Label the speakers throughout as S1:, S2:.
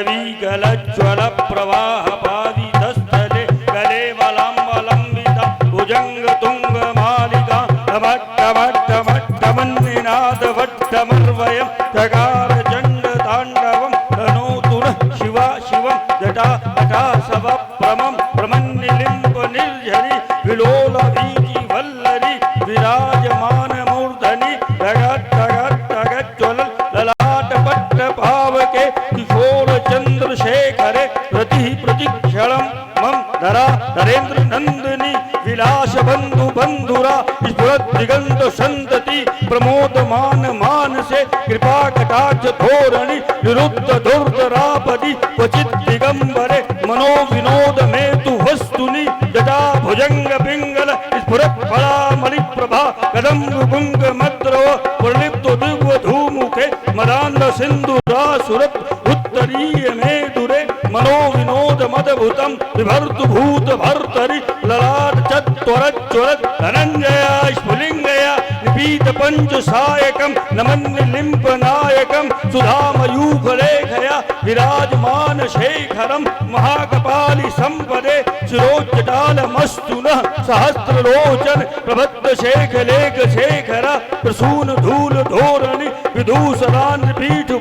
S1: जटाटवीगलज्ज्वल प्रवाहपादितस्थले कलेवलम्बलम्बिता भुजङ्गतुङ्गमालिका टमट्टमट्टमट्टमन्निनादवट्टमर्वयं चकार चण्डताण्डवं तनोतु नः शिवा शिवं जटासवप्रमं प्रमन्निलिम्बनिर्झरि विलोलवीचिवल्लरि विराजमानमूर्धनि जगज्जगज्जगज्ज्वल ललाटपट्टपावके किशोर चंद्रशेखरे प्रति प्रतिक्षणं मम धरा धरेन्द्र नंदिनी विलास बंधु बंधुरा स्फुरत दिगंत संतति प्रमोदमान मानसे कृपा कटाक्ष धोरणि विरुद्ध दुर्धरापदि क्वचित दिगंबरे मनो विनोद मेतु वस्तुनि जटा भुजंग पिंगल स्फुरत फलामलि प्रभा कदम्ब कुंग मद्रव प्रलिप्त दिव्य धूमुखे मदान्ध सिंधुरासुरत उत्तरीय मेदुरे मनो विनोद मदभुतम विभर्तु भूत भर्तरि ललाट चत्वरच्वरत् धनंजया स्फुलिंगया निपीत पंच सायकम नमन्य लिंप नायकम सुधामयूखलेखया विराजमान शेखरम महाकपालि संपदे शिरोच्चटालमस्तु नः सहस्रलोचन प्रबद्ध शेख लेख शेखर प्रसून धूल धोरणि विदूषरान पीठ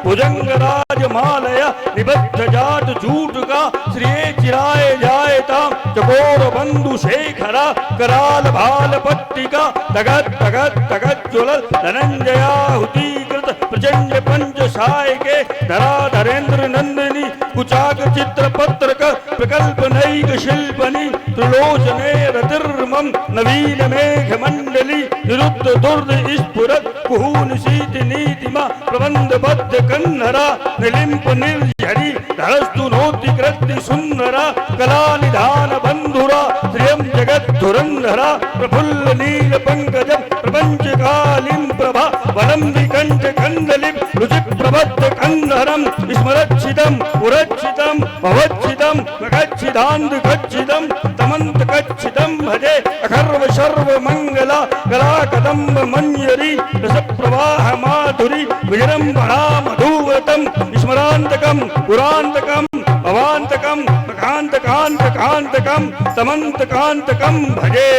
S1: भुजंगराज मालया निबद्ध जाट जूटका श्रिये चिराय जायता चकोर बंधु शेखरा कराल भाल पट्टिका तगत तगत तगत ज्वलल धनंजयाहुतीकृत प्रचंड पंच सायके धरा धरेन्द्र नंदिनी कुचाक चित्र पत्रक प्रकल्प नैक शिल्पनि त्रिलोचने रतिर्मम नवीन मेघ मंडली निरुद्ध दुर्द स्फुरत कुहून शीत नीतिमा प्रबंध बद्ध कन्नरा निलिंप निर्झरी धरस्तु नोति कृति सुंदरा कला निधान बंधुरा श्रियम जगत धुरंधरा प्रफुल्ल नील पंकज प्रपंच कालिम प्रभा वलंबिक कंठ कंदलिप रुचिक प्रबद्ध कंधरम स्मरच्छिदम पुरच्छिदम भवच्छिदम मगच्छिदांध गच्छिदम तमंत गच्छिदम भजे अखर्व सर्व मंगला गला कदम्ब मंजरी रस प्रवाह माधुरी विजृंभणा मधुव्रतम स्मरांतकम पुरांतकम भवांतकम मकांतकांतकांतकम तमंतकांतकम भजे।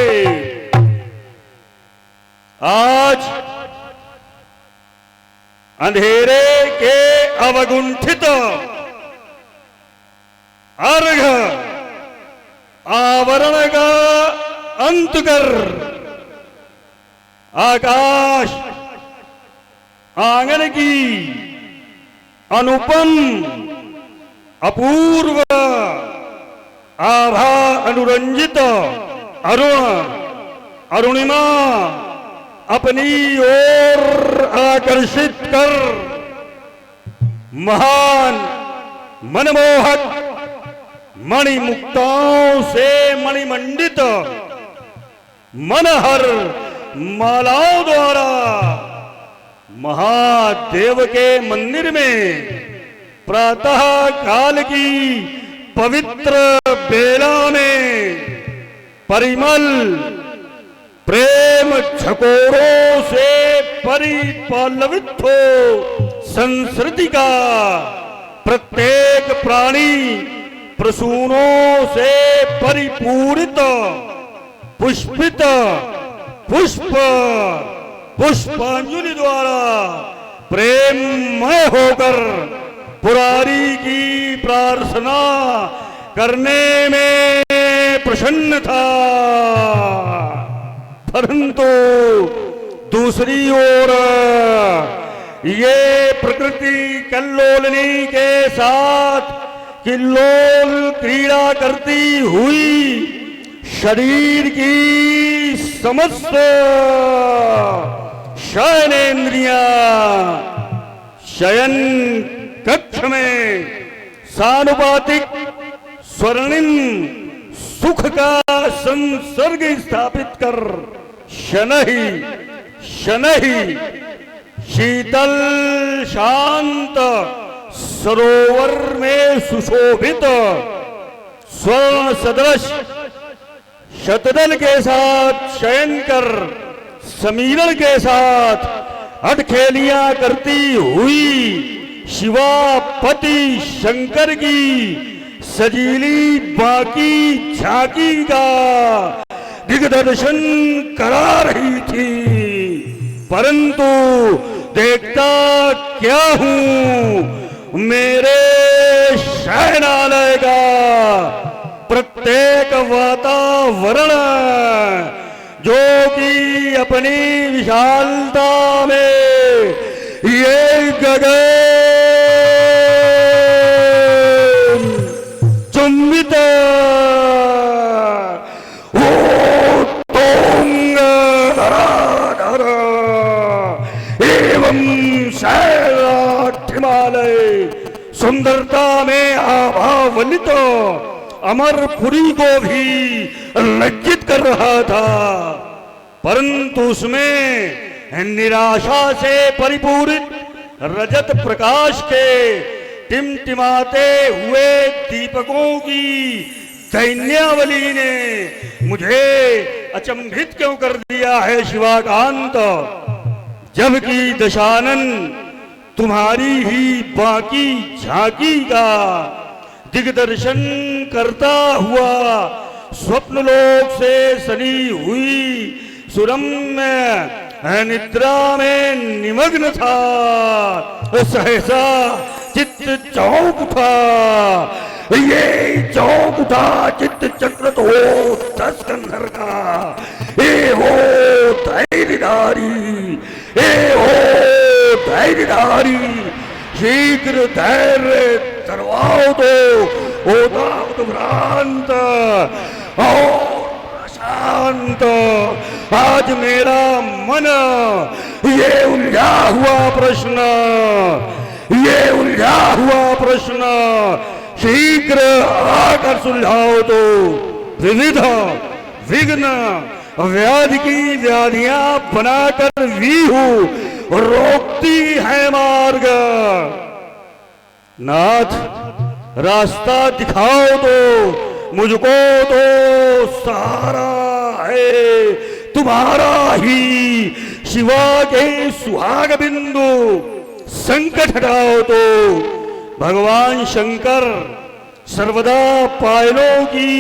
S1: आज अंधेरे के अवगुंठित अर्घ आवरण का अंत कर आकाश आंगन की अनुपम अपूर्व आभा अनुरंजित अरुण अरुणिमा अपनी ओर आकर्षित कर महान मनमोहक मणिमुक्ताओं से मणिमंडित मनहर मालाओं द्वारा महादेव के मंदिर में प्रातः काल की पवित्र बेला में परिमल प्रेम झकोरों से परिपल्लवित हो संस्कृति का प्रत्येक प्राणी प्रसूनों से परिपूरित पुष्पित पुष्प पुष्पांजलि द्वारा प्रेममय होकर पुरारी की प्रार्थना करने में प्रसन्न था। परंतु दूसरी ओर ये प्रकृति कल्लोलनी के साथ किल्लोल क्रीड़ा करती हुई शरीर की समस्त शयनेन्द्रियां शयन कक्ष में सानुपातिक स्वर्णिम सुख का संसर्ग स्थापित कर शनहि शनहि शीतल शांत सरोवर में सुशोभित स्वर्ण सदृश शतदल के साथ शयन कर समीरण के साथ अटखेलियां करती हुई शिवापति शंकर की सजीली बाकी झांकी का दिग्दर्शन करा रही थी। परंतु देखता क्या हूं, मेरे शयनालय का प्रत्येक वातावरण जो कि अपनी विशालता में ये गगन चुंबित वो तुंग धराधर एवं शैलाठिमालय सुंदरता में आभावलित अमरपुरी को भी लज्जित कर रहा था। परंतु उसमें निराशा से परिपूरित रजत प्रकाश के टिमटिमाते हुए दीपकों की दैन्यावली ने मुझे अचंभित क्यों कर दिया है शिवाकांत, जबकि दशानन तुम्हारी ही बाकी झांकी का दिग्दर्शन करता हुआ स्वप्नलोक से सनी हुई सुरम्य निद्रा में निमग्न था। सहसा चित्त चौंक उठा, ये चौंक उठा चित्त चक्र तो 10 कंधर का। ए हो धैर्यधारी, ए हो धैर्यधारी, शीघ्र धैर्य धरवाओ तो होता भ्रांत और शांत। आज मेरा मन ये उलझा हुआ प्रश्न शीघ्र आकर सुलझाओ तो विविध विघ्न व्याधि की व्याधियां बनाकर भी हूं रोकती है मार्ग। नाथ रास्ता दिखाओ तो मुझको तो सहारा है तुम्हारा ही। शिवा के सुहाग बिंदु संकट हटाओ तो भगवान शंकर सर्वदा पायलों की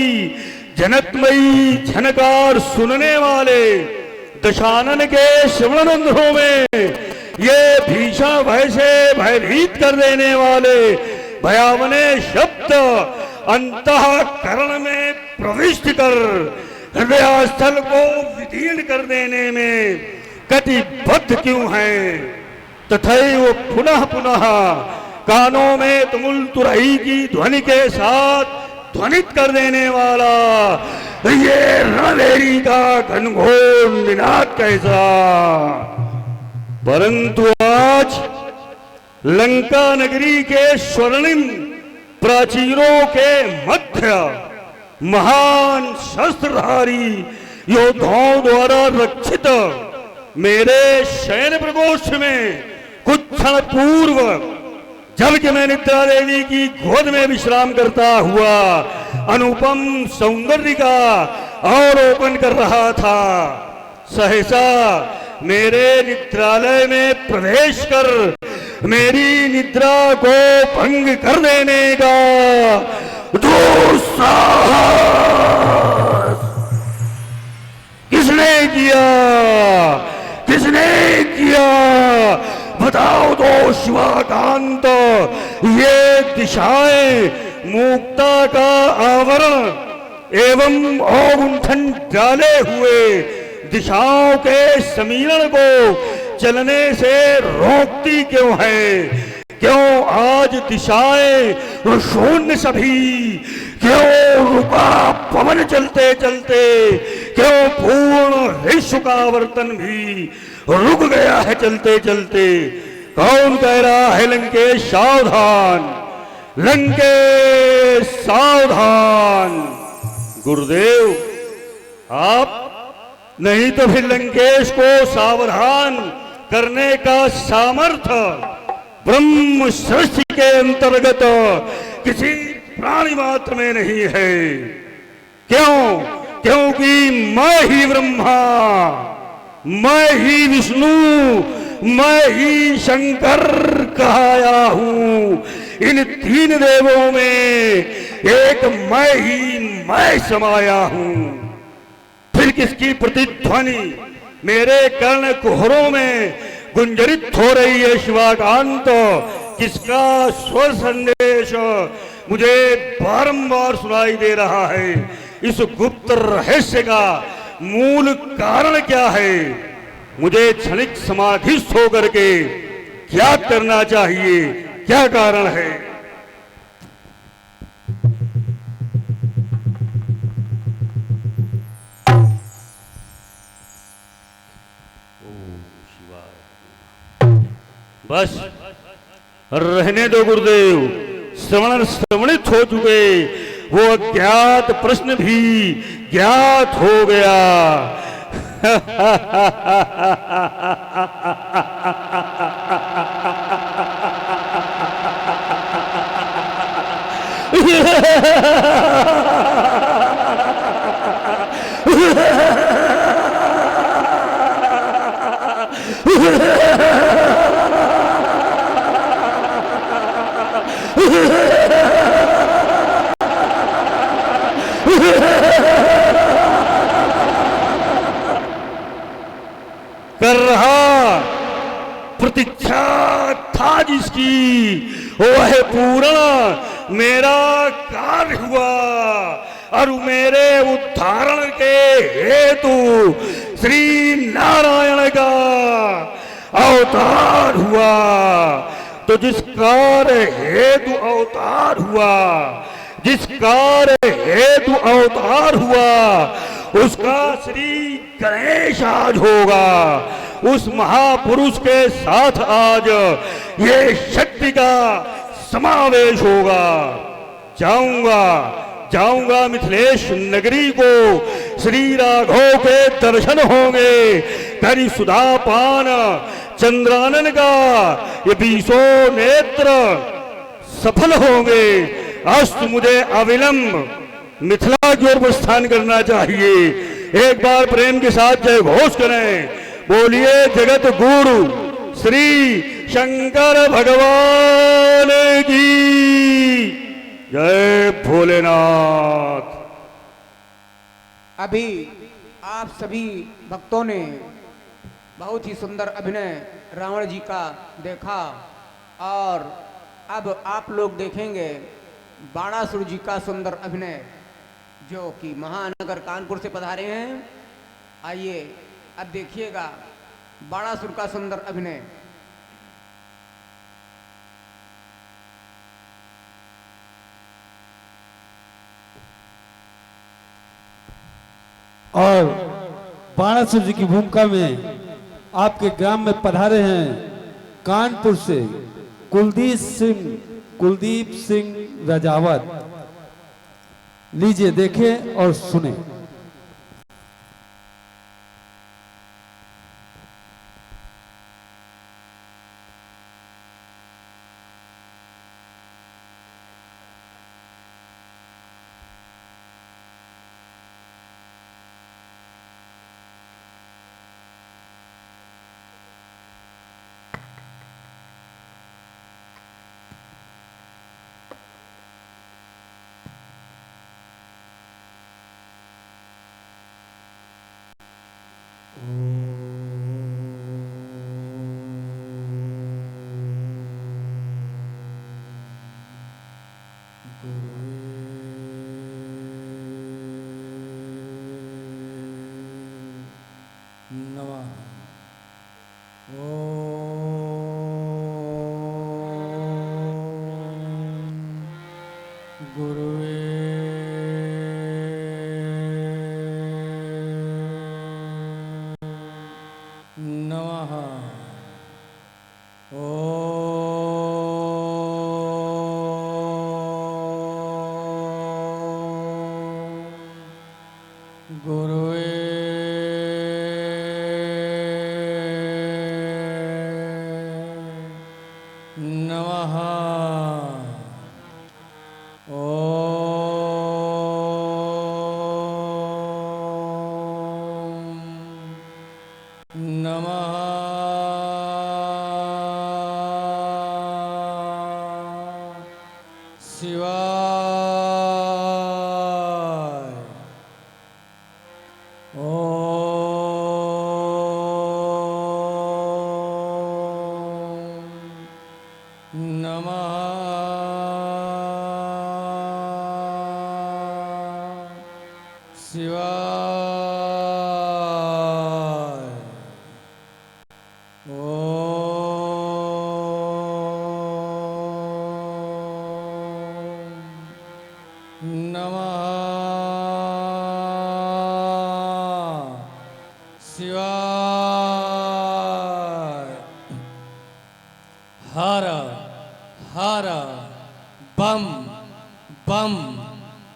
S1: जनकमयी झनकार सुनने वाले दशानन के श्रवणरंध्रों में ये भीषण भय से भयभीत कर देने वाले भयावने शब्द अंतःकरण में प्रविष्ट कर हृदयस्थल को विदीर्ण कर देने में कटिबद्ध क्यों हैं? तथैव पुनः पुनः कानों में तुमुल तुरही की ध्वनि के साथ ध्वनित कर देने वाला ये रणभेरी का घनघोर निनाद कैसा। परंतु आज लंका नगरी के स्वर्णिम प्राचीरों के मध्य महान शस्त्रधारी योद्धाओं द्वारा रक्षित मेरे शयन प्रकोष्ठ में कुछ क्षण पूर्व जबकि मैं निद्रा देवी की गोद में विश्राम करता हुआ अनुपम सौंदर्य का अवलोकन कर रहा था, सहसा मेरे निद्रालय में प्रवेश कर मेरी निद्रा को भंग कर देने का दुस्साहस किसने किया? किसने किया? बताओ तो शिवाकांत। ये दिशाएं मुक्ता का आवरण एवं अगुंठन डाले हुए दिशाओं के समीरण को चलने से रोकती क्यों है? क्यों आज दिशाएं शून्य सभी? क्यों रुका पवन चलते चलते? क्यों पूर्ण विश्व का आवर्तन भी रुक गया है चलते चलते? कौन कह रहा है लंकेश सावधान, लंकेश सावधान? गुरुदेव आप नहीं तो फिर लंकेश को सावधान करने का सामर्थ्य ब्रह्म सृष्टि के अंतर्गत किसी प्राणी मात्र में नहीं है। क्यों? क्योंकि मैं ही ब्रह्मा, मैं ही विष्णु, मैं ही शंकर कहाया हूं। इन तीन देवों में एक मैं ही मैं समाया हूं। फिर किसकी प्रतिध्वनि मेरे कर्ण कुहरों में गुंजरित हो रही है शिवाकांत? किसका स्वर संदेश मुझे बारंबार सुनाई दे रहा है? इस गुप्त रहस्य का मूल कारण क्या है? मुझे क्षणिक समाधिस्थ होकर के क्या करना चाहिए? क्या कारण है? बस रहने दो गुरुदेव, श्रवणित हो चुके वो अज्ञात प्रश्न भी ज्ञात हो गया। कर रहा प्रतीक्षा था जिसकी वह पूर्ण मेरा कार्य हुआ और मेरे उद्धारण के हेतु श्री नारायण का अवतार हुआ। तो जिस कार्य हेतु अवतार हुआ, जिस कार्य हेतु अवतार हुआ, उसका श्री गणेश आज होगा। उस महापुरुष के साथ आज ये शक्ति का समावेश होगा। जाऊंगा मिथिलेश नगरी को, श्री राघव के दर्शन होंगे, करी सुधा पान चंद्रानन का ये 20 नेत्र सफल होंगे। अस्तु मुझे अविलंब मिथिला की ओर प्रस्थान करना चाहिए। एक बार प्रेम के साथ जय घोष करें। बोलिए जगत गुरु श्री शंकर भगवान की जय भोलेनाथ।
S2: अभी आप सभी भक्तों ने बहुत ही सुंदर अभिनय रावण जी का देखा और अब आप लोग देखेंगे बाणासुर जी का सुंदर अभिनय जो कि महानगर कानपुर से पधारे हैं। आइए अब देखिएगा बाणासुर का सुंदर अभिनय।
S3: और बाणासुर जी की भूमिका में आपके ग्राम में पधारे हैं कानपुर से कुलदीप सिंह रजावत। लीजिए देखें और सुने।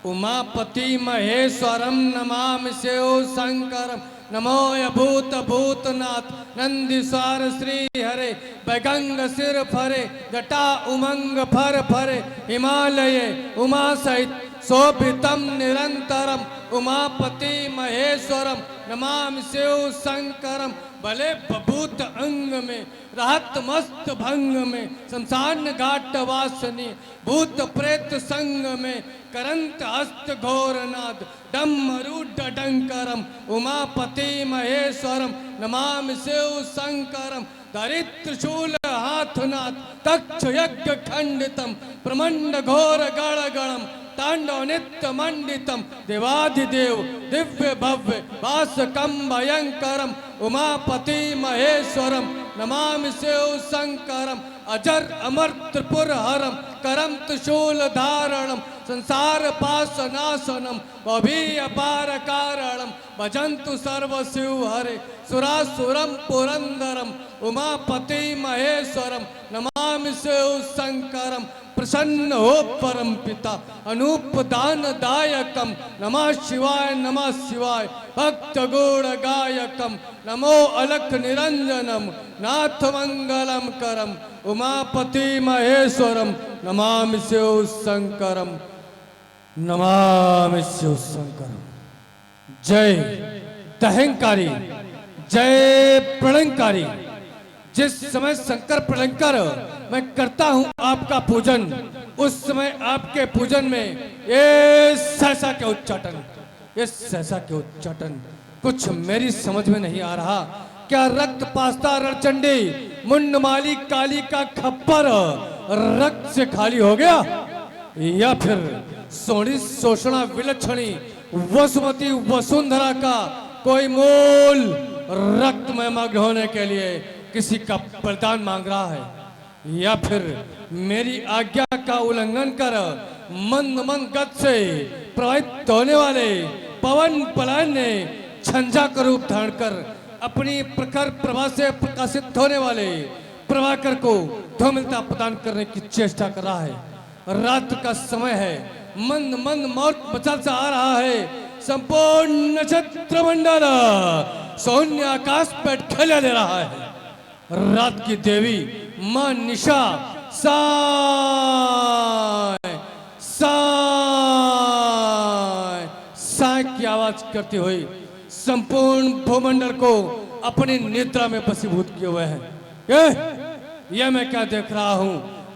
S4: उमापति महेश्वरम नमामि शिव शंकरम नमो भूत भूतनाथ नंदीश्वर श्री हरे बैगंग सिर फरे जटा उमंग फर फरे हिमालय उमा सहित शोभितम निरंतरम उमापति महेश्वरम नमामि शिव शंकरम भले बभूत अंग में रहत मस्त भंग में शमशान घाट वासनी भूत प्रेत संग में करंत हस्त घोरनाद डमरू डंकरम उमापति महेश्वरम नमामि शिव शंकरम दरिद्र शूल हाथनाथ तक्ष यज्ञ खंडितम प्रमंड घोर गणगणम तांडव नित्य मंडितम देवाधिदेव दिव्य भव्य वासकम भयंकरम उमापति महेश्वरम नमामि शिव शंकरम अजर अमर त्रिपुर हरम करम त्रिशूल धारणम संसार पास नाशनम अभी अपार कारणम भजन्तु सर्व शिव हरे सुरासुरम पुरंदरम उमापति महेश्वरम नमामि शिव शंकरम प्रसन्न हो परम पिता अनूप दान दायकम नमः शिवाय भक्त गुण गायकम नमो अलख निरंजनम नाथ मंगलम करम उमापति महेश्वरम नमामि शिव शंकरम नमामि शिव शंकरम। जय तहंकारी, जय प्रलंकारी। जिस समय शंकर प्रलंकर मैं करता हूं आपका पूजन, उस समय आपके पूजन में ये सहसा के उच्चाटन, ये सहसा के उच्चाटन कुछ मेरी समझ में नहीं आ रहा। क्या रक्त पास्ता रणचंडी मुंडमाली काली का खप्पर रक्त से खाली हो गया, या फिर सोनी शोषणा विलक्षणी वसुमती वसुंधरा का कोई मूल रक्त में मग्न होने के लिए किसी का बलिदान मांग रहा है, या फिर मेरी आज्ञा का उल्लंघन कर मंद मंद गति से प्रवाहित होने वाले पवन पलायन ने झंझा का रूप धारण कर अपनी प्रखर प्रभा से प्रकाशित होने वाले प्रभाकर को धूमिलता प्रदान करने की चेष्टा कर रहा है। रात का समय है, मंद मंद मौत मचल सा आ रहा है। संपूर्ण नक्षत्र मंडल शून्य आकाश पर खेला दे रहा है। रात की देवी मां निशा साय साय साय की आवाज करती हुई संपूर्ण भूमंडल को अपनी निद्रा में बसीभूत किए हुए हैं। ये मैं क्या देख रहा हूं?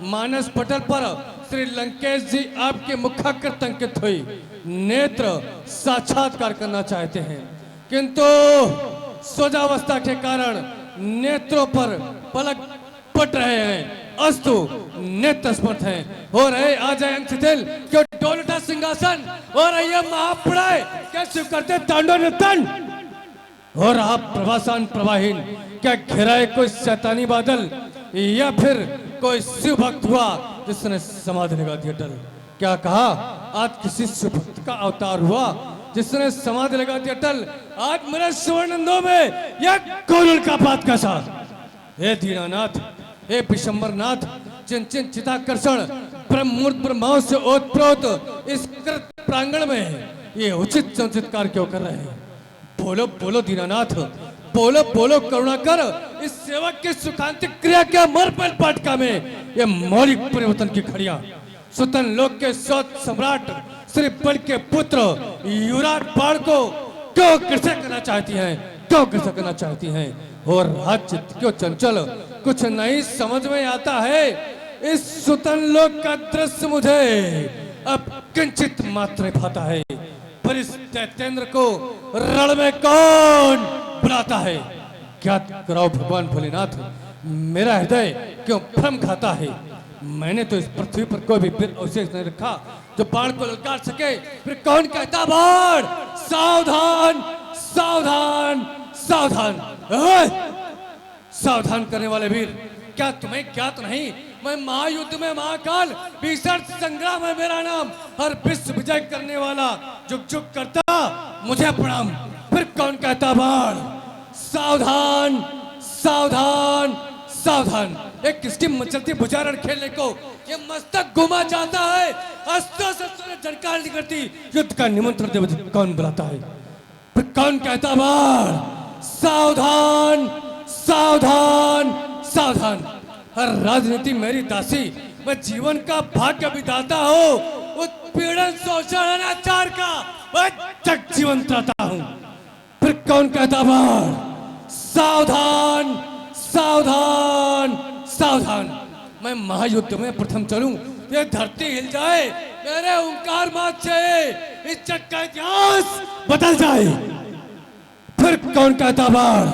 S4: मानस पटल पर श्री लंकेश जी आपके मुखाकृत अंकित हुई नेत्र साक्षात्कार करना चाहते हैं, किंतु सोजावस्था के कारण नेत्रों पर पलक पट रहे हैं, अस्तु नेत्र स्पर्श हैं, हो रहे आ जाए अंशिथिल क्यों डोलटा सिंहासन, हो रही है महाप्रलय क्या शिव करते तांडव नर्तन, हो रहा प्रभासान प्रवाहीन क्या घिराए कोई शैतानी बादल, या फिर कोई शिव भक्त हुआ जिसने समाधि लगा दिया डल। क्या कहा? आज किसी शिव भक्त का अवतार हुआ जिसने समाधि लगा दिया टल। आज मेरे स्वर्णंदों में यह कोरुल का बात कैसा? हे दीनानाथ, हे पिशंबरनाथ, चिंचिन चिताकर्षण ब्रह्मूर्त ब्रह्माओं से ओतप्रोत इस कृत प्रांगण में ये उचित संचित कार्य क्यों कर रहे हैं? बोलो बोलो दीनानाथ, बोलो बोलो करुणाकर, इस सेवक की सुखांतिक क्रिया के मरपल पाटका में ये मौलिक परिवर्तन की खड़ियां सुतन लोक के सौत सम्राट श्री बल के पुत्र युवराज बाण को क्यों कृषि करना चाहती हैं, क्यों कृषि करना चाहती हैं? और राज्य क्यों चंचल, कुछ नहीं समझ में आता है। इस सुतन लोक का दृश्य मुझे अब किंचित मात्र भाता है, पर इस दैत्येंद्र को रण में कौन बुलाता है? क्या कराओ भगवान भोलेनाथ, मेरा हृदय क्यों भ्रम खाता है? मैंने तो इस पृथ्वी पर कोई भी वीर अवशेष नहीं रखा जो बाण को ललकार सके। फिर कौन कहता बाण सावधान सावधान सावधान, सावधान करने वाले वीर, क्या तुम्हें ज्ञात नहीं मैं महायुद्ध में महाकाल भीषण संग्राम है मेरा नाम, हर विश्व विजय करने वाला जुग जुग करता मुझे प्रणाम। फिर कौन कहता बाण सावधान सावधान सावधान, एक किसकी मचलती बुझारण खेलने को ये मस्तक घुमा जाता है, अस्त्रों से झनकार निकलती युद्ध का निमंत्रण दे कौन बुलाता है? फिर कौन कहता बाण सावधान सावधान सावधान, हर राजनीति मेरी दासी, मैं जीवन का भाग्य विधाता हूँ, उत्पीड़न शोषण अनाचार का मैं तक जीवन त्राता हूँ। फिर कौन कहता बाण सावधान सावधान सावधान, मैं महायुद्ध में प्रथम चलूं, ये धरती हिल जाए, मेरे ओंकार मात से इस जग का इतिहास बदल जाए। फिर कौन कहता बाण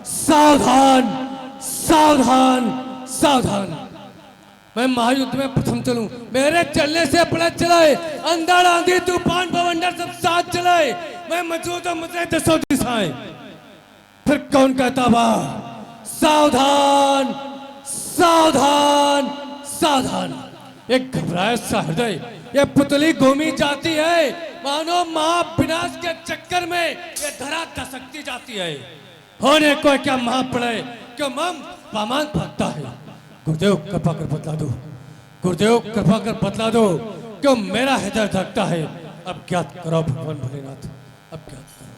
S4: सावधान सावधान सावधान, मैं महायुद्ध में प्रथम चलूं, मेरे चलने से पलट चलाए, अंधड़ आंधी तूफान बवंडर सब साथ चलाए, मैं मौजूद हूं मुझे दसों दिशाएं। फिर कौन कहता बाण सावधान सावधान सावधान, एक घबराया सा हृदय ये पुतली घूमी जाती है, मानो महाविनाश के चक्कर में ये धरा धसकती जाती है। होने को क्या महाप्रलय क्यों मम पामान भागता है। गुरुदेव कृपा कर बतला दो, गुरुदेव कृपा कर बतला दो, क्यों मेरा हृदय धड़कता है। अब ज्ञात करो भगवान भोलेनाथ, अब ज्ञात करो।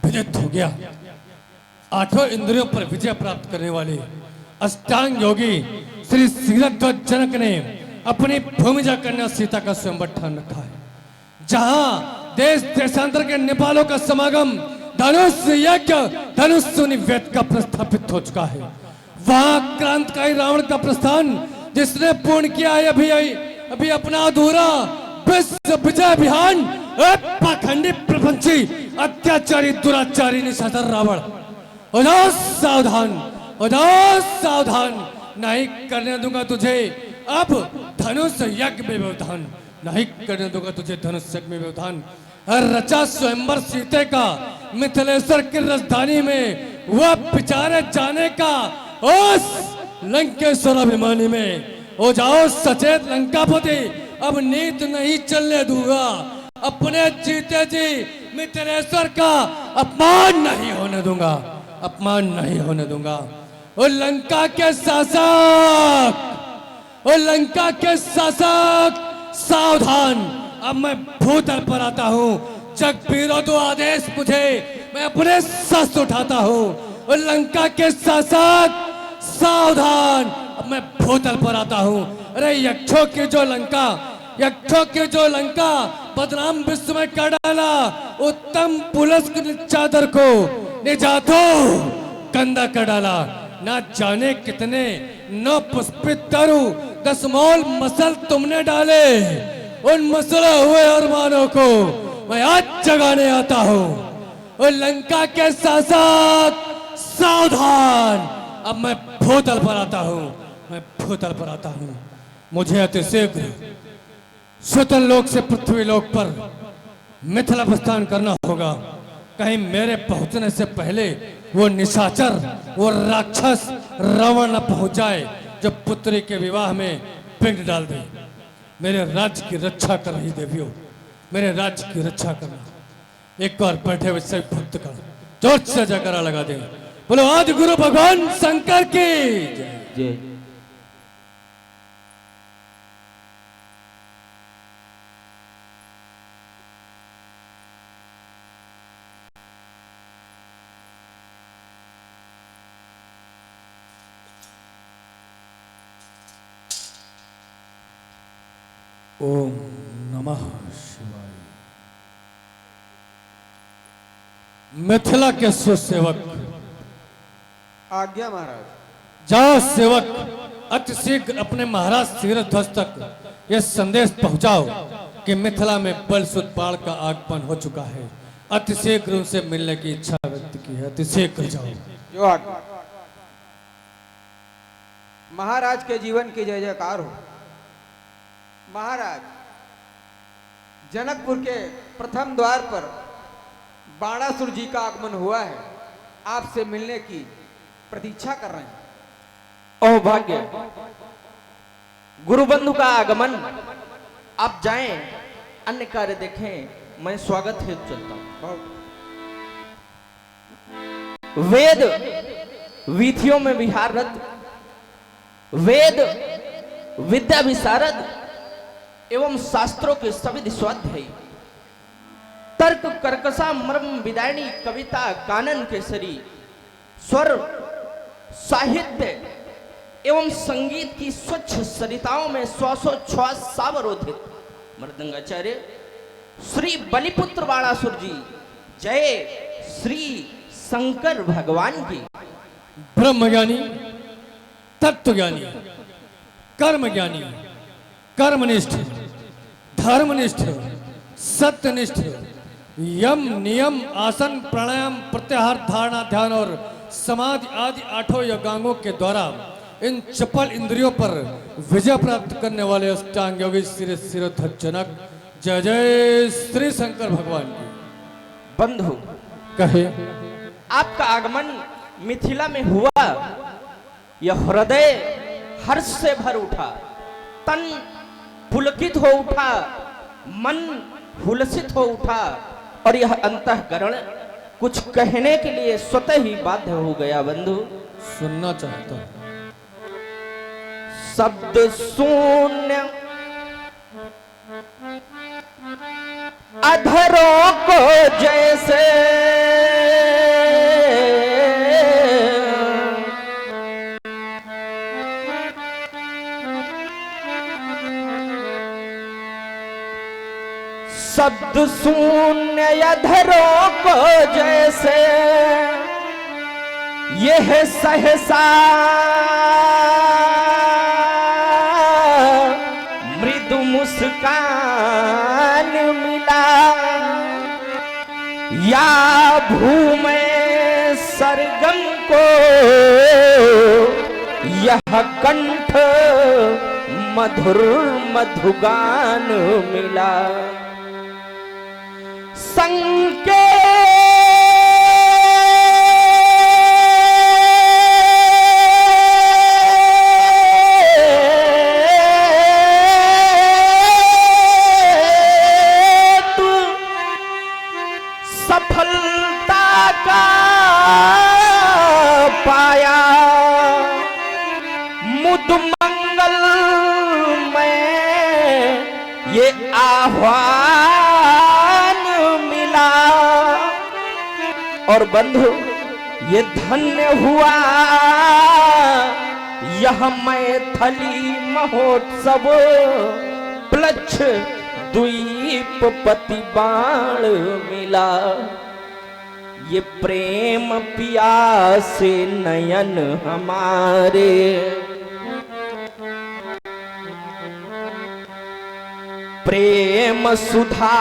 S4: विदित हो गया, आठों इंद्रियों पर विजय प्राप्त करने वाले अष्टांग योगी श्री सीरध्वज जनक ने अपनी भूमिजा कन्या सीता का स्वयंवर ठान रखा है। जहां देश देशांतर के नेपालों का समागम धनुष यज्ञ धनुष निवेद का प्रस्थापित हो चुका है। वहां क्रांतिकारी रावण का प्रस्थान जिसने पूर्ण किया है अभी अपना अधूरा विश्व विजय अभियान, पाखंडी प्रपंची अत्याचारी दुराचारी निशाचर रावण, उदास सावधान, उदास सावधान, नहीं करने दूंगा तुझे अब धनुष यज्ञ में व्यवधान, नहीं करने दूंगा तुझे धनुष यज्ञ में व्यवधान। रचा स्वयंवर सीते का मिथिलेश्वर की राजधानी में वह पिचारे जाने का उस लंकेश्वर अभिमानी में हो जाओ सचेत लंकापति, अब नीत नहीं चलने दूंगा, अपने जीते जी मिथिलेश्वर का अपमान नहीं होने दूंगा, अपमान नहीं होने दूंगा। और लंका के शासक, और लंका के शासक सावधान, अब मैं भूतल पर आता हूँ। जगबीरो दो आदेश मुझे, मैं अपने शस्त्र उठाता हूँ। और लंका के शासक सावधान, अब मैं भूतल पर आता हूँ। अरे यक्षों की जो लंका, यक्षों की जो लंका बदनाम विश्व में कर डाला, उत्तम पुलिस की चादर को निजातो कंधा कर डाला। ना जाने कितने नौ पुष्पित तरु दसमौल मसल तुमने डाले, उन मसले हुए अरमानों को मैं आज जगाने आता हूँ। और लंका के शासक सावधान, अब मैं भूतल पर आता हूँ, मैं भूतल पर आता हूँ। मुझे अतिशीघ्र स्वतल लोक से पृथ्वी लोक पर मिथिला प्रस्थान करना होगा। कहीं मेरे पहुंचने से पहले वो निशाचर, वो राक्षस रावण न पहुंच जाए जो पुत्री के विवाह में पिंड डाल दे। मेरे राज्य की रक्षा कर रही देवियों, मेरे राज्य की रक्षा करना। एक बार बैठे हुए सभी भक्त का जोर से जयकारा लगा दे। बोलो आदि गुरु भगवान शंकर की जय। ओम नमः शिवाय। मिथिला के सुसेवक,
S2: आज्ञा महाराज।
S4: जाओ सेवक, अतिशीघ्र अपने महाराज सीरध्वज तक यह संदेश पहुंचाओ कि मिथिला में बलसुत बाढ़ का आगमन हो चुका है। अतिशीघ्र उनसे मिलने की इच्छा व्यक्त की है, अतिशीघ्र जाओ।
S2: जो आज्ञा। महाराज के जीवन की जय जयकार हो। महाराज, जनकपुर के प्रथम द्वार पर बाणासुर जी का आगमन हुआ है, आपसे मिलने की प्रतीक्षा कर रहे हैं।
S5: ओह भाग्य, गुरुबंधु का आगमन, आप जाएं, अन्य कार्य देखें, मैं स्वागत हेतु चलता हूं। वेद वीथियों में विहाररत, वेद विद्या विशारद एवं शास्त्रों के सविद स्वाध्यायी, तर्क कर्कशा मर्म विदायनी कविता कानन केसरी, स्वर साहित्य एवं संगीत की स्वच्छ सरिताओं में श्वासोच्छ्वास सावरोधित मृदंगाचार्य श्री बलिपुत्र बाणासुर जी, जय श्री शंकर भगवान की।
S4: ब्रह्मज्ञानी, तत्वज्ञानी, कर्मज्ञानी, कर्मनिष्ठ, धर्मनिष्ठ, सत्यनिष्ठ, यम नियम आसन प्राणायाम प्रत्याहार धारणा ध्यान और समाधि आदि आठों योगांगों के द्वारा इन चपल इंद्रियों पर विजय प्राप्त करने वाले अष्टांग योगी श्री सीरध्वज जनक, जय जय श्री शंकर भगवान की।
S5: बंधु
S4: कहे,
S5: आपका आगमन मिथिला में हुआ यह हृदय हर्ष से भर उठा, तन पुलकित हो उठा, मन हुलसित हो उठा और यह अंतःकरण कुछ कहने के लिए स्वतः ही बाध्य हो गया। बंधु,
S4: सुनना चाहता हूं।
S5: शब्द शून्य अधरों को जैसे शब्द शून्य अधरों को जैसे यह सहसा मृदु मुस्कान मिला, या भूमे सरगम को यह कंठ मधुर मधुगान मिला। संकेत सफलता का पाया, मुद मंगल में ये आह्वान मिला। और बंधु, ये धन्य हुआ यह मैथिली महोत्सव, प्लक्ष द्वीप पति बाण मिला। ये प्रेम पियासे नयन हमारे, प्रेम सुधा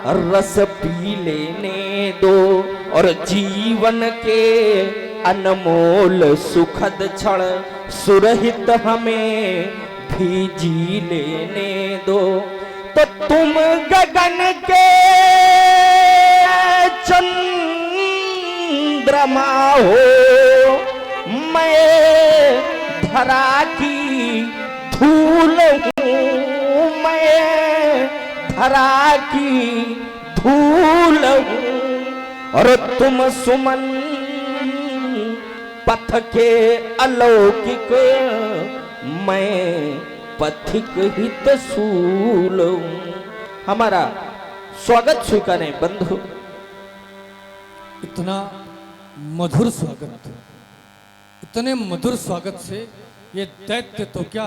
S5: रस पी लेने दो और जीवन के अनमोल सुखद क्षण सुरहित हमें भी जी लेने दो। तो तुम गगन के चंद्रमा हो, मैं धरा की धूल हूँ, मैं धरा की धूल हूँ और तुम सुमन पथ के अलौकिक, मैं पथिक हित सूल हूँ। हमारा स्वागत स्वीकारें बंधु।
S4: इतना मधुर स्वागत, इतने मधुर स्वागत से ये दैत्य तो क्या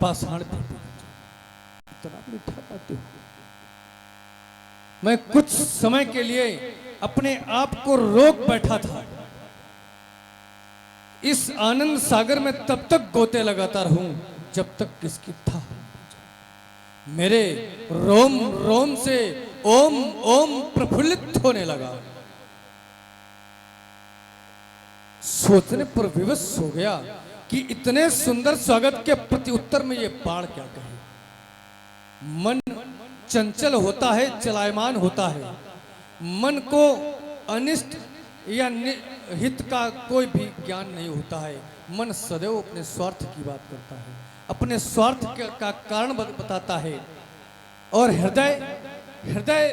S4: पाषाण भी इतना मीठा गाते हो। मैं कुछ समय के लिए अपने आप को रोक बैठा था। इस आनंद सागर में तब तक गोते लगाता रहूं जब तक किसकी था। मेरे रोम रोम से ओम ओम प्रफुल्लित होने लगा। सोचने पर विवश हो गया कि इतने सुंदर स्वागत के प्रति उत्तर में ये बाण क्या कहे। मन चंचल होता है, चलायमान होता है। मन को अनिष्ट या हित का कोई भी ज्ञान नहीं होता है। मन सदैव अपने स्वार्थ की बात करता है, अपने स्वार्थ का कारण बताता है। और हृदय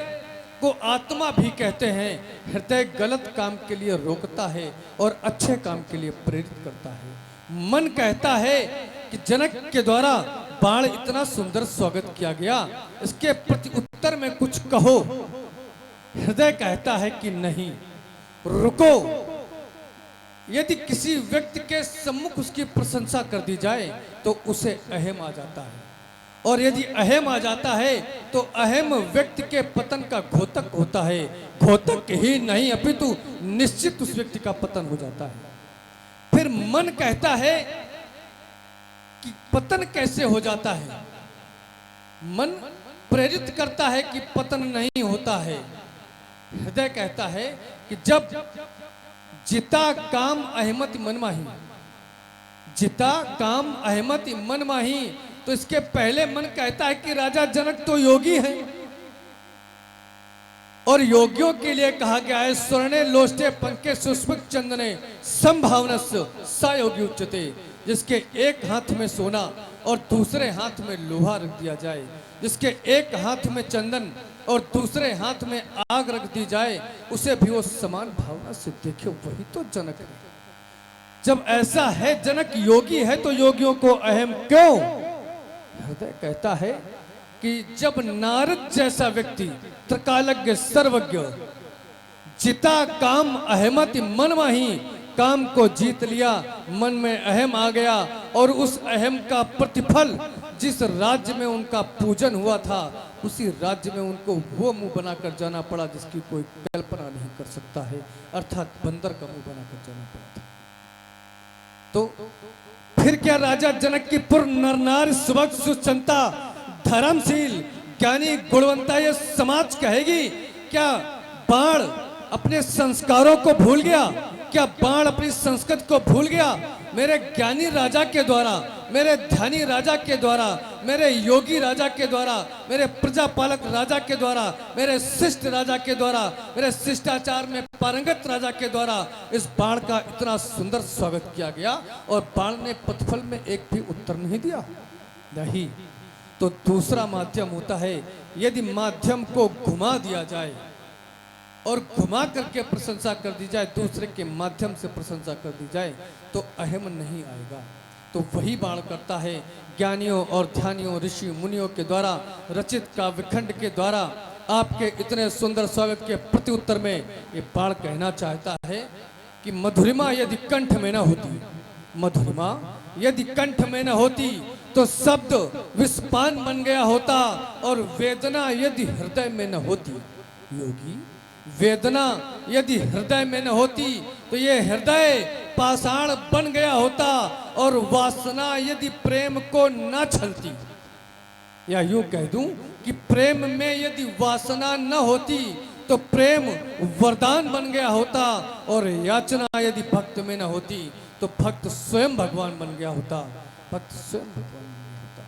S4: को आत्मा भी कहते हैं। हृदय गलत काम के लिए रोकता है और अच्छे काम के लिए प्रेरित करता है। मन कहता है कि जनक के द्वारा बाण इतना सुंदर स्वागत किया गया, इसके प्रति उत्तर में कुछ कहो। हृदय कहता है कि नहीं, रुको। यदि किसी व्यक्ति के सम्मुख उसकी प्रशंसा कर दी जाए तो उसे अहम आ जाता है, और यदि अहम आ जाता है तो अहम व्यक्ति के पतन का घोतक होता है। घोतक ही नहीं अपितु निश्चित उस व्यक्ति का पतन हो जाता है। फिर मन कहता है कि पतन कैसे हो जाता है। मन प्रेरित करता है कि पतन नहीं होता है। हृदय कहता है कि जब जिता काम अहमति मन माही, जिता काम अहमति मन माही, तो इसके पहले मन कहता है कि राजा जनक तो योगी हैं, और योगियों के लिए कहा गया है स्वर्णे लोष्टे पंके सुस्मित चंदने संभावनस्य स योगी उच्यते। जिसके एक हाथ में सोना और दूसरे हाथ में लोहा रख दिया जाए, जिसके एक हाथ में चंदन और दूसरे हाथ में आग रख दी जाए, उसे भी वो समान भावना से देखे, वही तो जनक है। जब ऐसा है जनक योगी है तो योगियों को अहम क्यों? हृदय कहता है कि जब नारद जैसा व्यक्ति त्रिकालज्ञ सर्वज्ञ जिता काम अहमति मन माही, काम को जीत लिया, मन में अहम आ गया और उस अहम का प्रतिफल जिस राज्य में उनका पूजन हुआ था उसी राज्य में उनको वो मुंह बनाकर जाना पड़ा जिसकी कोई कल्पना नहीं कर सकता है, अर्थात बंदर का मुंह बनाकर जाना पड़ा था। तो फिर क्या राजा जनक की पुर नर नारी सुभग सुचंता धर्मशील ज्ञानी गुणवंता ये समाज कहेगी? क्या बाण अपने संस्कारों को भूल गया? क्या बाण अपनी संस्कृति को भूल गया? मेरे ज्ञानी राजा के द्वारा, मेरे ध्यानी राजा के द्वारा, मेरे योगी राजा के द्वारा, मेरे प्रजापालक राजा के द्वारा, मेरे शिष्ट राजा के द्वारा, मेरे शिष्टाचार में पारंगत राजा के द्वारा इस बाण का इतना सुंदर स्वागत किया गया और बाण ने प्रतिफल में एक भी उत्तर नहीं दिया। नहीं, तो दूसरा माध्यम होता है, यदि माध्यम को घुमा दिया जाए और घुमा करके प्रशंसा कर दी जाए, दूसरे के माध्यम से प्रशंसा कर दी जाए तो अहम नहीं आएगा। तो वही बाण करता है ज्ञानियों और ध्यानियों ऋषि मुनियों के द्वारा रचित काव्यखंड के द्वारा आपके इतने सुंदर स्वागत के प्रति उत्तर में ये बाण कहना चाहता है कि मधुरिमा यदि कंठ में न होती, मधुरिमा यदि कंठ में न होती तो शब्द विस्पान बन गया होता और वेदना यदि हृदय में न होती, योगी वेदना यदि हृदय में न होती तो ये हृदय पाषाण बन गया होता और वासना यदि प्रेम को न छलती, या यूं कह दूं कि प्रेम में यदि वासना न होती तो प्रेम वरदान बन गया होता और याचना यदि भक्त में न होती तो भक्त स्वयं भगवान बन गया होता, भक्त स्वयं भगवान बन गया होता।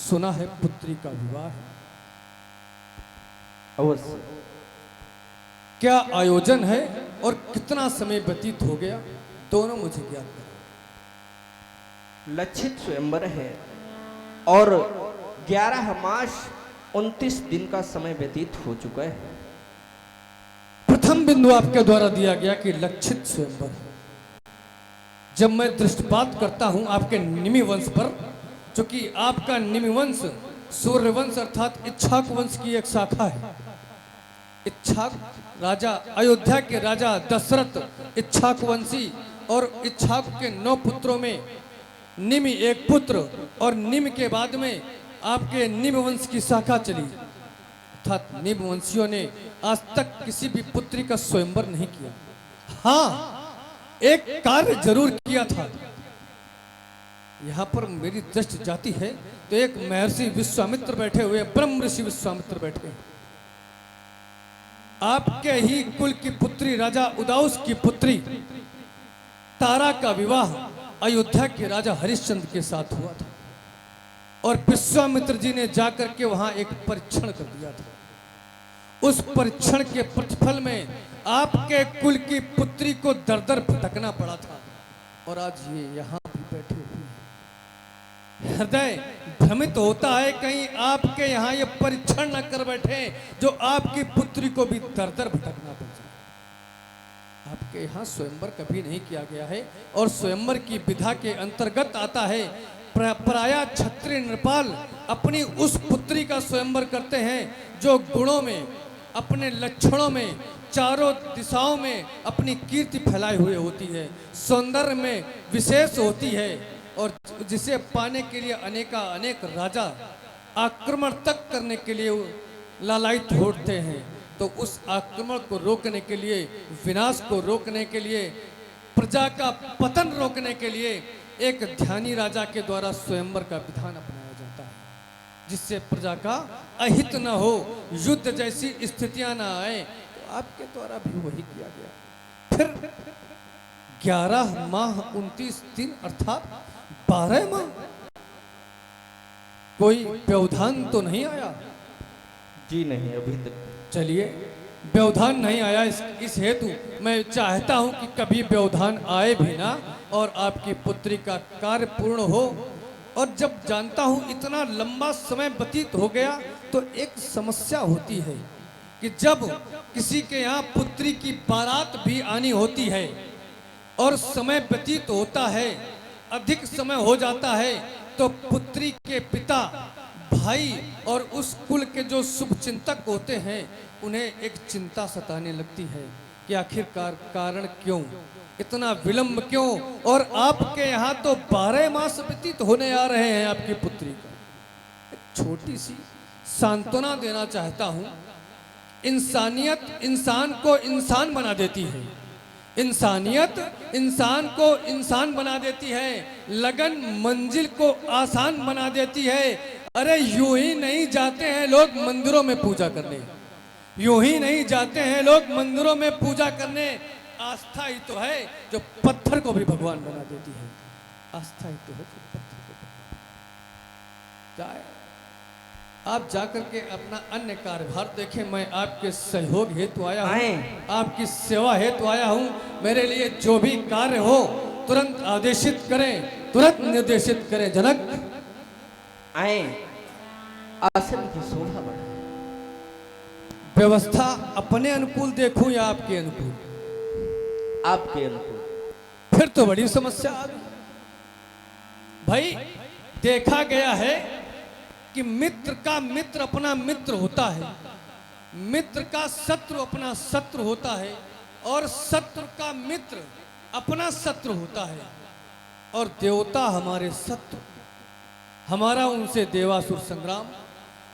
S4: सुना है पुत्री का विवाह है,
S5: अवश्य
S4: क्या आयोजन है और कितना समय व्यतीत हो गया, दोनों मुझे ज्ञात करें।
S5: लक्षित स्वयंवर है और 11 मास 29 दिन का समय व्यतीत हो चुका है।
S4: प्रथम बिंदु आपके द्वारा दिया गया कि लक्षित स्वयंवर। जब मैं दृष्टिपात करता हूं आपके निमि वंश पर, जो कि आपका निमि वंश सूर्यवंश अर्थात इक्ष्वाकु वंश की एक शाखा है। इक्ष्वाकु राजा, अयोध्या के राजा दशरथ इक्ष्वाकुवंशी और इक्ष्वाकु के 9 पुत्रों में निमि एक पुत्र और निमि के बाद में आपके निमि वंश की शाखा चली, अर्थात निमि वंशियों ने आज तक किसी भी पुत्री का स्वयंवर नहीं किया। हाँ, एक कार्य जरूर किया था। यहां पर मेरी दृष्टि जाती है तो एक महर्षि विश्वामित्र बैठे हुए, ब्रह्म ऋषि विश्वामित्र बैठे, आपके ही कुल की पुत्री राजा उदाउस की पुत्री तारा का विवाह अयोध्या के राजा हरिश्चंद्र के साथ हुआ था और विश्वामित्र जी ने जाकर के वहां एक परीक्षण कर दिया था। उस परीक्षण के प्रतिफल में आपके कुल की पुत्री को दर दर भटकना पड़ा था और आज ये यहां भी बैठे हुए हैं। हृदय भ्रमित होता है कहीं आपके यहाँ ये परीक्षण न कर बैठे जो आपकी पुत्री को भी दर दर भटकना पड़ जाए। आपके यहाँ स्वयंवर कभी नहीं किया गया है और स्वयंवर की विधा के अंतर्गत आता है पराया क्षत्रिय नृपाल अपनी उस पुत्री का स्वयंवर करते हैं जो गुणों में, अपने लक्षणों में, चारों दिशाओं में अपनी कीर्ति फैलाए हुए होती है, सौंदर्य में विशेष होती है और जिसे पाने के लिए अनेक राजा आक्रमण तक करने के लिए लालायित होते हैं। तो उस आक्रमण को रोकने के लिए, विनाश को रोकने के लिए, प्रजा का पतन रोकने के लिए एक ध्यानी राजा के द्वारा स्वयंवर का विधान अपनाया जाता है, जिससे प्रजा का अहित न हो, युद्ध जैसी स्थितियां न आए। तो आपके द्वारा भी वही किया गया। फिर 11 माह 29 दिन अर्थात 12 माह, कोई व्यवधान तो नहीं आया?
S5: जी नहीं, अभी तक।
S4: चलिए व्यवधान नहीं आया, इस हेतु मैं चाहता हूं कि कभी व्यवधान आए भी ना और आपकी पुत्री का कार्य पूर्ण हो। और जब जानता हूं इतना लंबा समय व्यतीत हो गया तो एक समस्या होती है कि जब किसी के यहाँ पुत्री की बारात भी आनी होती है और समय व्यतीत होता है, अधिक समय हो जाता है, तो पुत्री के पिता, भाई और उस कुल के जो शुभ चिंतक होते हैं उन्हें एक चिंता सताने लगती है कि आखिरकार कारण क्यों, इतना विलंब क्यों। और आपके यहाँ तो 12 मास व्यतीत होने आ रहे हैं आपकी पुत्री का। एक छोटी सी सांत्वना देना चाहता हूं। इंसानियत इंसान को इंसान बना देती है, इंसानियत इंसान को इंसान बना देती है, लगन मंजिल को आसान बना देती है। अरे यूं ही नहीं जाते हैं लोग मंदिरों में पूजा करने, यूं ही नहीं जाते हैं लोग मंदिरों में पूजा करने। आस्था ही तो है जो पत्थर को भी भगवान बना देती है, आस्था ही तो है जो पत्थर को जाए। आप जाकर के अपना अन्य कार्यभार देखें, मैं आपके सहयोग हेतु आया हूँ, आपकी सेवा हेतु आया हूँ। मेरे लिए जो भी कार्य हो तुरंत आदेशित करें, तुरंत निर्देशित करें। जनक
S5: आए, आसन की शोभा बढ़ाएं।
S4: व्यवस्था अपने अनुकूल देखूं या आपके अनुकूल?
S5: आपके अनुकूल।
S4: फिर तो बड़ी समस्या आ गई भाई। देखा गया है कि मित्र का मित्र अपना मित्र होता है, मित्र का शत्रु अपना शत्रु होता है, और शत्रु का मित्र अपना शत्रु होता है। और देवता हमारे शत्रु, हमारा उनसे देवासुर संग्राम,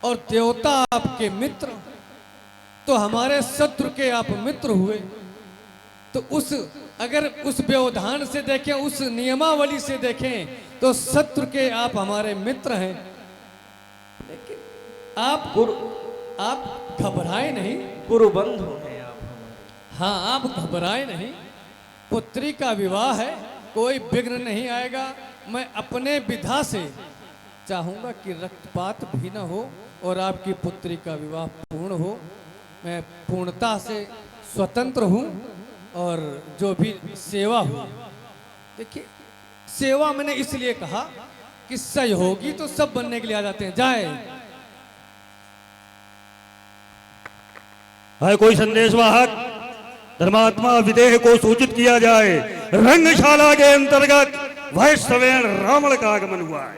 S4: और देवता आपके मित्र तो हमारे शत्रु के आप मित्र हुए। तो अगर उस व्यवधान से देखें, उस नियमावली से देखें, तो शत्रु के आप हमारे मित्र हैं। आप घबराए नहीं,
S5: गुरु बंधु हैं आप हमारे।
S4: हाँ, आप घबराए नहीं। पुत्री का विवाह है, कोई विघ्न नहीं आएगा। मैं अपने विधा से चाहूंगा कि रक्तपात भी न हो और आपकी पुत्री का विवाह पूर्ण हो। मैं पूर्णता से स्वतंत्र हूं और जो भी सेवा हो, देखिए सेवा मैंने इसलिए कहा कि सहयोगी तो सब बनने के लिए आ जाते हैं। जाए
S1: है कोई संदेशवाहक, धर्मात्मा विदेह को सूचित किया जाए। रंगशाला के अंतर्गत वैश्रवेण रावण का आगमन हुआ है।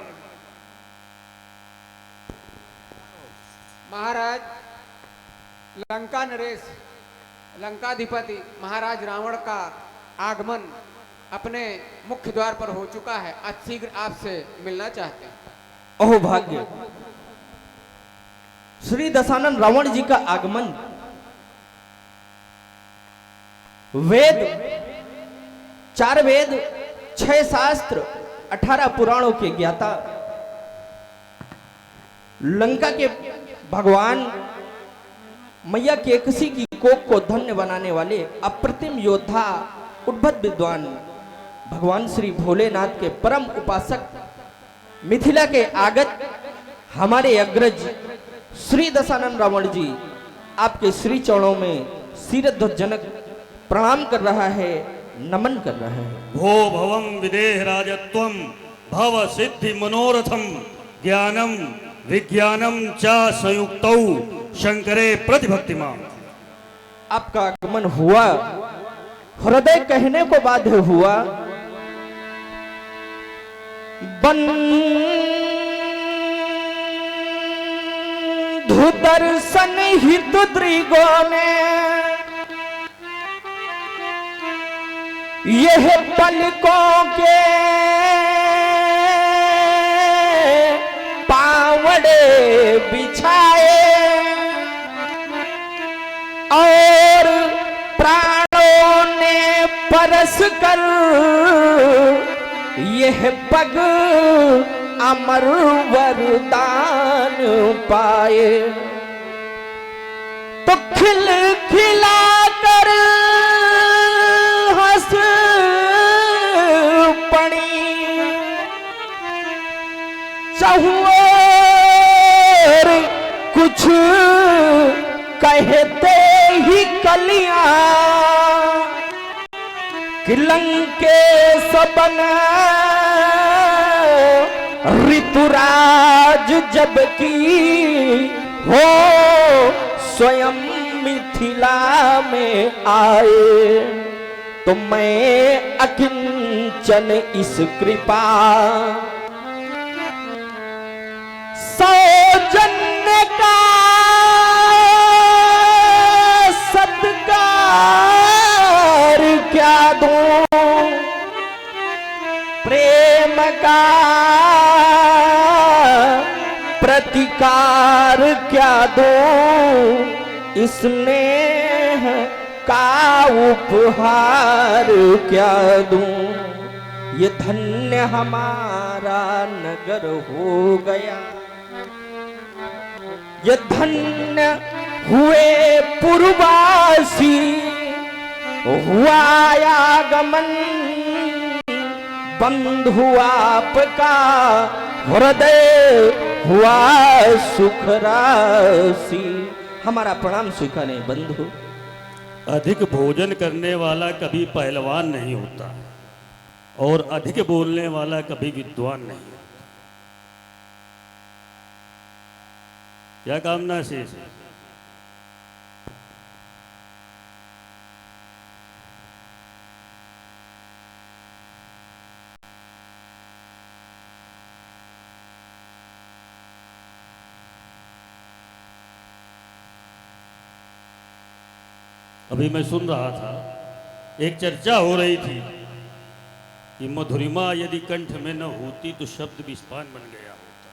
S2: महाराज लंका नरेश, लंकाधिपति महाराज रावण का आगमन अपने मुख्य द्वार पर हो चुका है। आज शीघ्र आपसे मिलना चाहते हैं।
S5: ओह भाग्य, श्री दशानन रावण जी का आगमन। वेद, 4 वेद, 6 शास्त्र, 18 पुराणों के ज्ञाता, लंका के भगवान मैया केकसी की कोख को धन्य बनाने वाले अप्रतिम योद्धा, उद्भट विद्वान भगवान श्री भोलेनाथ के परम उपासक, मिथिला के आगत हमारे अग्रज श्री दशानन रावण जी आपके श्री चरणों में शीरध्वजनक प्रणाम कर रहा है, नमन कर रहा है।
S1: भो भवम विदेह राजत्वम भव सिद्धि मनोरथम ज्ञानम विज्ञानम च संयुक्तौ शंकरे प्रतिभक्तिमान।
S5: आपका आगमन हुआ, हृदय कहने को बाध्य हुआ। बंधु दर्शन हित दृगों ने यह पलकों के पावड़े बिछाए और प्राणों ने परस कर यह पग अमर वरदान पाए। तो खिल खिला कर हंस पड़ी चहुओर कुछ कहते ही कि लंकेश बना ऋतुराज जबकि हो स्वयं मिथिला में आए, तो मैं अकिंचन इस कृपा सौजन्य का सत्कार क्या दूं, प्रेम का प्रतिकार क्या दूं, स्नेह का उपहार क्या दूं। ये धन्य हमारा नगर हो गया, ये धन्य हुए पूर्ववासी, हुआ आगमन बंधु आपका, हृदय हुआ सुख राशि। हमारा प्रणाम स्वीकारें बंधु।
S1: अधिक भोजन करने वाला कभी पहलवान नहीं होता और अधिक बोलने वाला कभी विद्वान नहीं होता। क्या कामना शेष है? अभी मैं सुन रहा था, एक चर्चा हो रही थी कि मधुरिमा यदि कंठ में न होती तो शब्द विस्फान बन गया होता।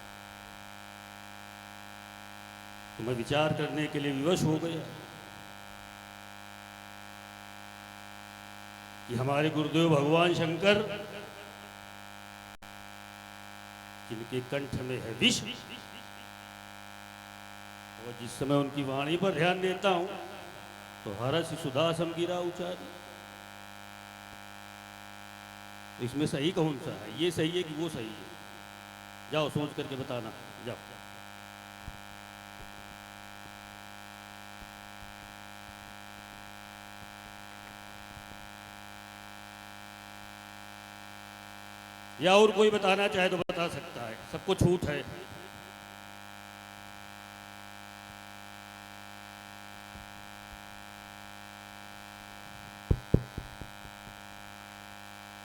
S1: तो मैं विचार करने के लिए विवश हो गया कि हमारे गुरुदेव भगवान शंकर, जिनके कंठ में है विष, और जिस समय उनकी वाणी पर ध्यान देता हूं तो हरस सुदासम गिरा उचारी। तो इसमें सही कौन सा है? ये सही है कि वो सही है? जाओ सोच करके बताना, जाओ। या और कोई बताना चाहे तो बता सकता है, सबको छूट है।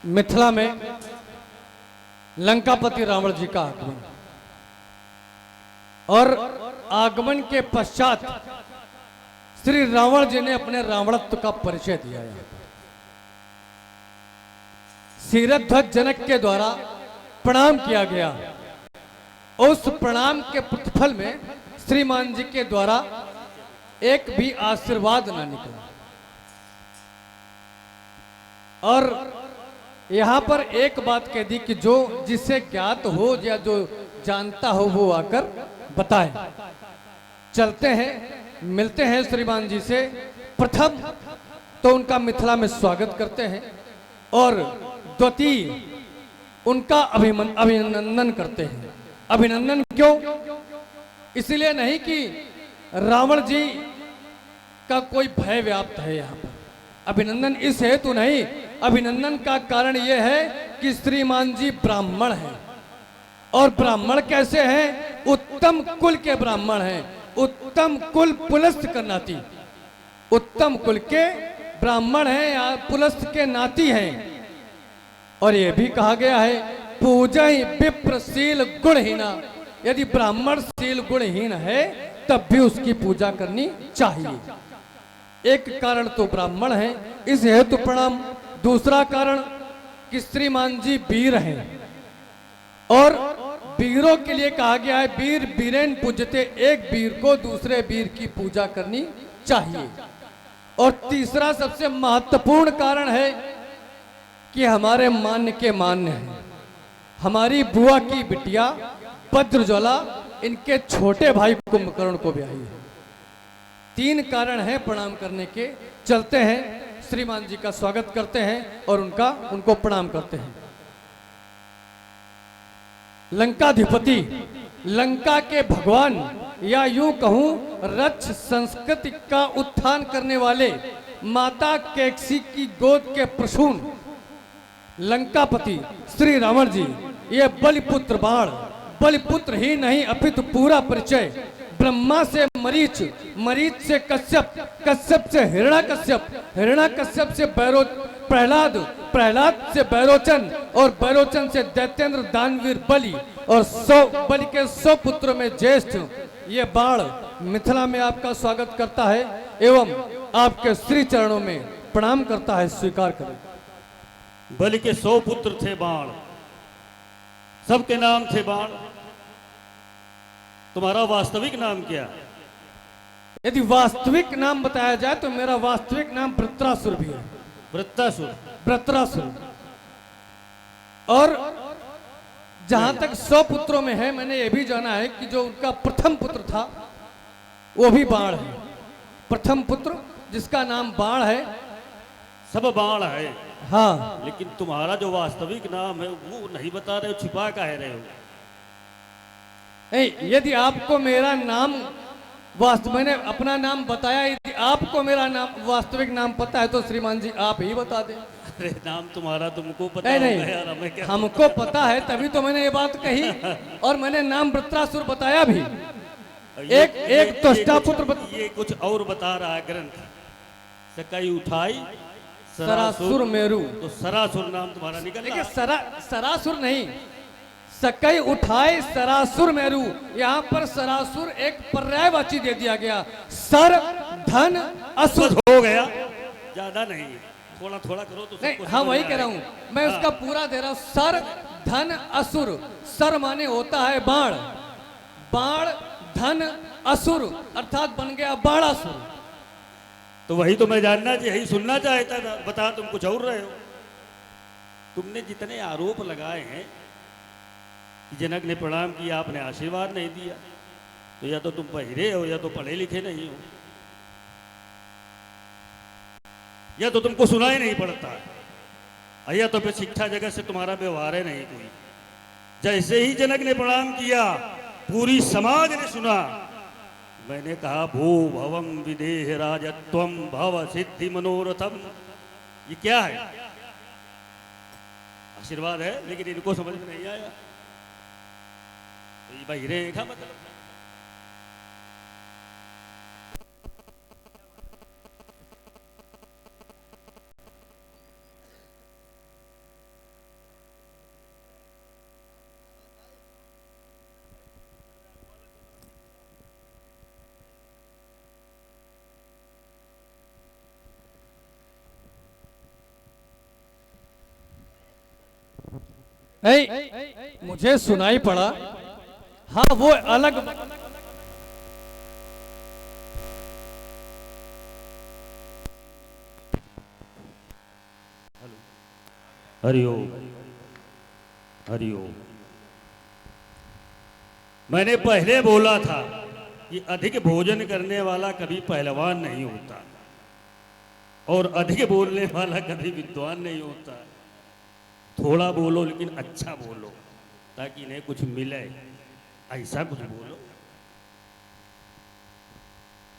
S4: मिथिला में लंकापति रावण जी का आगमन, और आगमन के पश्चात श्री रावण जी ने अपने रावणत्व का परिचय दिया। शीरध्वज जनक के द्वारा प्रणाम किया गया। उस प्रणाम के प्रतिफल में श्रीमान जी के द्वारा एक भी आशीर्वाद ना निकला। और यहां पर एक बात कह दी कि जो जिसे ज्ञात हो या जो जानता हो वो आकर बताए। चलते हैं, मिलते हैं श्रीमान जी से। प्रथम तो उनका मिथिला में स्वागत करते हैं और द्वितीय उनका अभिनंदन करते हैं। अभिनंदन क्यों? इसलिए नहीं कि रावण जी का कोई भय व्याप्त है यहाँ पर। अभिनंदन इस हेतु नहीं, अभिनंदन का कारण यह है कि श्रीमान जी ब्राह्मण हैं। और ब्राह्मण कैसे हैं? उत्तम कुल के ब्राह्मण हैं। उत्तम कुल पुलस्त का नाती, उत्तम कुल के ब्राह्मण हैं या पुलस्त के नाती हैं। और यह भी कहा गया है, पूजय विप्रशील गुणहीना। यदि ब्राह्मण शील गुणहीन है तब भी उसकी पूजा करनी चाहिए। एक कारण तो ब्राह्मण है, इस हेतु प्रणाम। दूसरा कारण कि श्रीमान जी वीर हैं और वीरों के लिए कहा गया है वीर वीरेन पूजते। एक वीर को दूसरे वीर की पूजा करनी चाहिए। और तीसरा सबसे महत्वपूर्ण कारण है कि हमारे मान्य के मान्य हैं। हमारी बुआ की बिटिया भद्रज्वाला इनके छोटे भाई कुंभकर्ण को ब्याही है। तीन कारण हैं प्रणाम करने के। चलते हैं, श्रीमान जी का स्वागत करते हैं और उनको प्रणाम करते हैं। लंकाधिपति, लंका के भगवान, या यूं कहूं रक्ष संस्कृति का उत्थान करने वाले माता केकसी की गोद के प्रसून लंकापति श्री रावण जी, ये बलिपुत्र बाण, बलिपुत्र ही नहीं अपितु पूरा परिचय, ब्रह्मा से मरीच, मरीच से कश्यप, कश्यप से हिरण्याकश्यप, हिरण्याकश्यप से प्रहलाद, प्रहलाद से बैरोचन और बैरोचन से दैत्येंद्र दानवीर बलि और 100 बलि के 100 पुत्रों में ज्येष्ठ ये बाण मिथिला में आपका स्वागत करता है एवं आपके श्री चरणों में प्रणाम करता है, स्वीकार करें।
S1: बलि के 100 पुत्र थे बाण, सबके नाम थे बाण। तुम्हारा वास्तविक नाम क्या?
S4: यदि वास्तविक नाम बताया जाए तो मेरा वास्तविक नाम वृत्रासुर भी है।
S1: वृत्तासुर।
S4: वृत्रासुर। और जहां तक 100 पुत्रों में है, मैंने यह भी जाना है कि जो उनका प्रथम पुत्र था वो भी बाण है। प्रथम पुत्र जिसका नाम बाण है।
S1: सब बाण है,
S4: हाँ,
S1: लेकिन तुम्हारा जो वास्तविक नाम है वो नहीं बता रहे हो, छिपा कह रहे हो।
S4: यदि आपको मेरा नाम मैंने अपना नाम बताया, यदि आपको मेरा नाम वास्तविक नाम पता है तो श्रीमान जी आप ही बता दें।
S1: अरे नाम तुम्हारा तुमको पता
S4: नहीं
S1: होगा यार, हमें
S4: नहीं,
S1: क्या
S4: हमको पता है तभी तो मैंने ये बात कही और मैंने नाम वृत्रासुर बताया भी। एक त्वष्टा पुत्र
S1: ये कुछ और बता रहा है ग्रंथ। सकई उठाई
S4: सरासुर मेरु,
S1: तो सरासुर नाम तुम्हारा निकल
S4: देखिए
S1: रहा।
S4: सरासुर नहीं, सकई उठाए सरासुर मेरु, यहाँ पर सरासुर एक पर्यायवाची दे दिया गया। सर धन असुर
S1: हो गया, ज्यादा नहीं, थोड़ा थोड़ा करो तो
S4: नहीं,
S1: सबको
S4: हाँ
S1: समझ
S4: वही
S1: में
S4: कह रहा
S1: आएगा।
S4: हूं मैं, उसका पूरा दे रहा हूं। सर धन असुर, सर माने होता है बाण, बाण धन असुर अर्थात बन गया बाणासुर।
S1: तो वही तो मैं जानना यही सुनना चाहता था, बता तुम कुछ और रहे हो। तुमने जितने आरोप लगाए हैं कि जनक ने प्रणाम किया, आपने आशीर्वाद नहीं दिया, तो या तो तुम बहिरे हो या तो पढ़े लिखे नहीं हो, या तो तुमको सुनाई नहीं पड़ता, या तो फिर शिक्षा जगत से तुम्हारा व्यवहार है नहीं कोई। जैसे ही जनक ने प्रणाम किया पूरी समाज ने सुना। मैंने कहा भू भवम विदेह राजत्वम भव सिद्धि मनोरथम, ये क्या है? आशीर्वाद है, लेकिन इनको समझ में नहीं आया। तो ये बहिरे का मतलब
S4: मुझे सुनाई पड़ा। हाँ वो अलग,
S1: हरिओम हरिओम। मैंने पहले बोला था कि अधिक भोजन करने वाला कभी पहलवान नहीं होता और अधिक बोलने वाला कभी विद्वान नहीं होता। थोड़ा बोलो लेकिन अच्छा बोलो ताकि इन्हें कुछ मिले, ऐसा कुछ बोलो।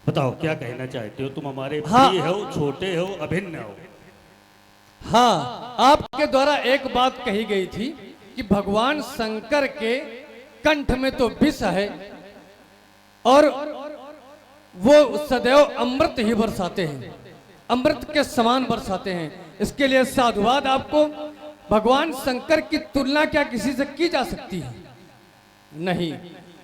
S1: बताओ क्या कहना चाहते हो? तुम हमारे प्रिय हो, छोटे हो, अभिन्न हो।
S4: हाँ, आपके द्वारा एक बात कही गई थी कि भगवान शंकर के कंठ में तो विष है और वो सदैव अमृत ही बरसाते हैं, अमृत के समान बरसाते हैं। इसके लिए साधुवाद आपको। भगवान शंकर की तुलना क्या किसी से की जा सकती है? नहीं।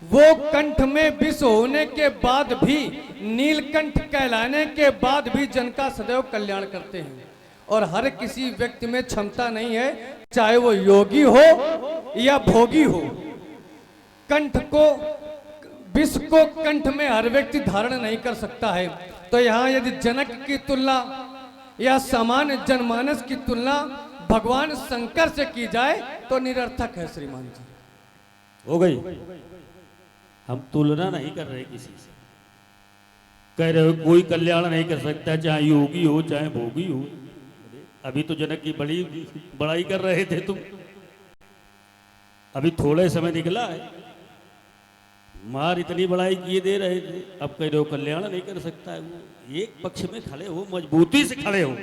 S4: वो कंठ में विष होने के बाद भी, नीलकंठ कहलाने के बाद भी जन का सदैव कल्याण करते हैं। और हर किसी व्यक्ति में क्षमता नहीं है, चाहे वो योगी हो या भोगी हो, कंठ को, विष को कंठ में हर व्यक्ति धारण नहीं कर सकता है। तो यहाँ यदि जनक की तुलना या सामान्य जनमानस की तुलना भगवान शंकर से की जाए तो निरर्थक है श्रीमान जी।
S1: हो गई। हम तुलना नहीं कर रहे किसी से। कह रहे हो कोई कल्याण नहीं कर सकता, चाहे योगी हो चाहे भोगी हो। अभी तो जनक की बड़ाई कर रहे थे तुम, अभी थोड़े समय निकला है।
S6: मार इतनी बड़ाई किए दे रहे थे, अब कह रहे हो कल्याण नहीं कर सकता है। वो एक पक्ष में खड़े हो, मजबूती से खड़े हो,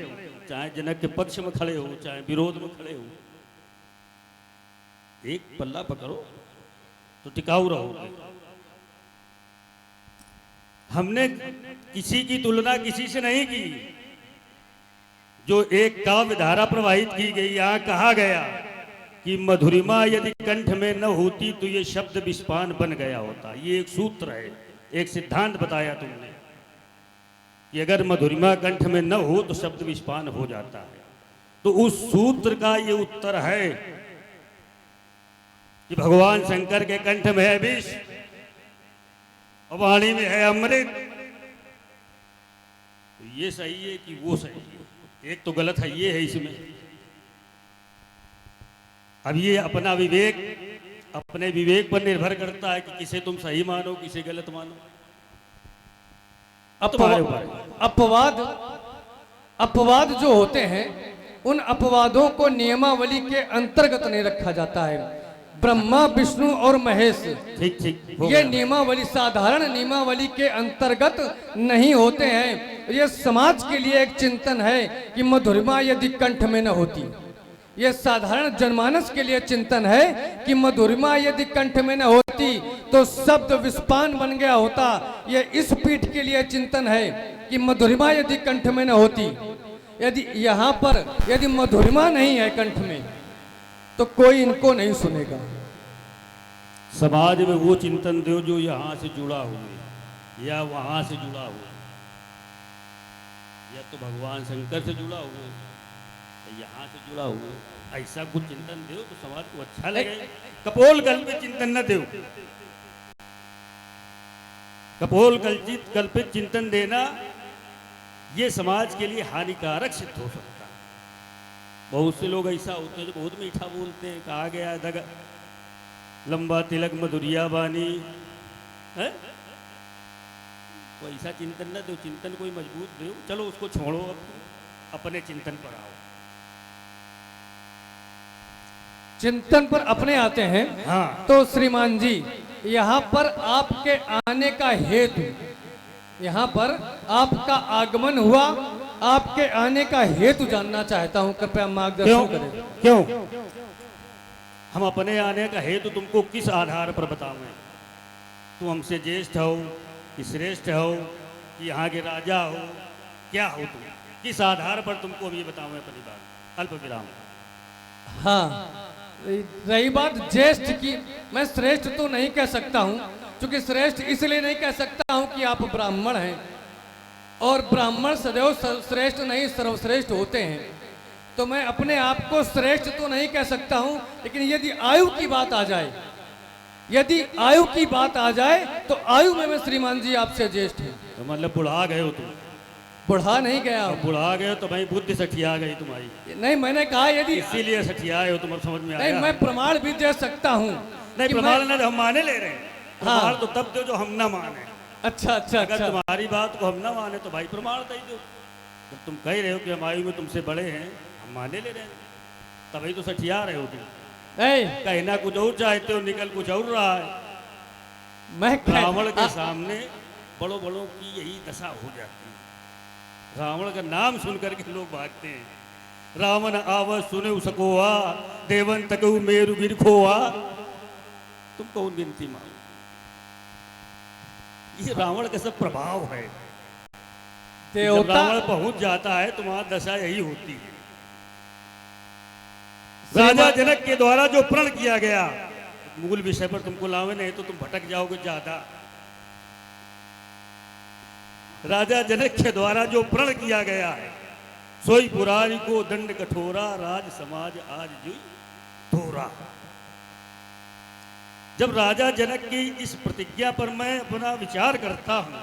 S6: चाहे जनक के पक्ष में खड़े हो चाहे विरोध में खड़े हो, एक पल्ला पकड़ो तो टिकाऊ रहोगे। हमने किसी की तुलना किसी से नहीं की। जो एक काव्य धारा प्रवाहित की गई, यहां कहा गया कि मधुरिमा यदि कंठ में न होती तो ये शब्द विस्पान बन गया होता। ये एक सूत्र है, एक सिद्धांत बताया तुमने कि अगर मधुरिमा कंठ में न हो तो शब्द विस्पान हो जाता है। तो उस सूत्र का ये उत्तर है कि भगवान शंकर के कंठ में है विष और वाणी में है अमृत। तो ये सही है कि वो सही है? एक तो गलत है, ये है इसमें। अब ये अपना विवेक, अपने विवेक पर निर्भर करता है कि किसे तुम सही मानो किसे गलत मानो।
S4: अपवाद जो होते हैं उन अपवादों को नियमावली के अंतर्गत नहीं रखा जाता है। ब्रह्मा विष्णु और महेश,
S6: ठीक ठीक
S4: ये नियमावली साधारण नियमावली के अंतर्गत नहीं होते हैं। ये समाज के लिए एक चिंतन है कि मधुरिमा यदि कंठ में न होती। ये साधारण जनमानस के लिए चिंतन है कि मधुरिमा यदि कंठ में न होती तो शब्द विस्पान बन गया होता। ये इस पीठ के लिए चिंतन है कि मधुरिमा यदि कंठ में न होती, यदि यहाँ पर यदि मधुरिमा नहीं है कंठ में तो कोई इनको नहीं सुनेगा।
S6: समाज में वो चिंतन दो जो यहाँ से जुड़ा हुआ या वहाँ से जुड़ा हुआ, या तो भगवान शंकर से जुड़ा हुआ यहाँ से जुड़ा हुआ, ऐसा कुछ चिंतन दो तो समाज को अच्छा लगे। कपोल कल्पित चिंतन न दो। कपोल कल्पित चिंतन देना ये समाज के लिए हानिकारक सिद्ध हो सकता है। बहुत से लोग ऐसा होते हैं जो बहुत मीठा बोलते हैं, कहा गया है लंबा तिलक मधुरिया बानी है। कोई ऐसा चिंतन न दो, चिंतन कोई मजबूत दो। चलो उसको छोड़ो, अपने चिंतन पर आओ।
S4: चिंतन पर अपने आते हैं।
S6: हाँ।
S4: तो श्रीमान जी यहाँ पर आपके आने का हेतु, यहाँ पर आपका आगमन हुआ, आपके आने का हेतु जानना चाहता हूँ, कृपया मार्गदर्शन करें।
S6: क्यों हम अपने आने का हेतु तुमको किस आधार पर बतावें? तुम हमसे ज्येष्ठ हो कि श्रेष्ठ हो कि यहाँ के राजा हो, क्या हो तुम? किस आधार पर तुमको अभी बतावें अपनी बात? अल्प विराम।
S4: हाँ, रही बात ज्येष्ठ की, मैं श्रेष्ठ तो नहीं कह सकता हूँ, क्योंकि श्रेष्ठ इसलिए नहीं कह सकता हूँ कि आप ब्राह्मण हैं और ब्राह्मण सदैव श्रेष्ठ नहीं सर्वश्रेष्ठ होते हैं। तो मैं अपने आप को श्रेष्ठ तो नहीं कह सकता हूँ, लेकिन यदि आयु की बात आ जाए, यदि आयु की बात आ जाए तो आयु में मैं श्रीमान जी आपसे ज्येष्ठ हूँ।
S6: तो मतलब बुढ़ा गए हो तुम?
S4: बुढ़ा नहीं गया हूँ।
S6: बुढ़ा गए तो भाई बुद्धि सठिया गई तुम्हारी।
S4: नहीं, मैंने कहा यदि
S6: इसीलिए सठियाए हो तुम, समझ में आया?
S4: नहीं, मैं प्रमाण भी दे सकता हूँ।
S6: नहीं, प्रमाण ना हम माने ले रहे हैं। प्रमाण तो तब दो जो हम ना माने।
S4: अच्छा अच्छा
S6: अगर
S4: अच्छा।
S6: तुम्हारी बात को हम ना माने तो भाई प्रमाण दे दो। जब तुम कह रहे हो कि हम आयु में तुमसे बड़े हैं, हम माने ले रहे हैं, तभी तो सठिया रहे हो तुम। कहना कुछ और चाहते हो, निकल कुछ और रहा है।
S4: मैं
S6: रावण के सामने बड़ों बड़ों की यही दशा हो जाती है। रावण का नाम सुन करके लोग भागते हैं। रावण आव सुने सकोआ, देवन तक मेरु गिरखोआ। तुम कौन गिनती मांगो? ये रावण का सब प्रभाव है। जब रावण पहुंच जाता है तो वहां दशा यही होती है। राजा जनक के द्वारा जो प्रण किया गया, मूल विषय पर तुमको लावे, नहीं तो तुम भटक जाओगे ज्यादा। राजा जनक के द्वारा जो प्रण किया गया है, सोई पुरारी को दंड कठोरा, राज समाज आज जुई थोरा। जब राजा जनक की इस प्रतिज्ञा पर मैं अपना विचार करता हूं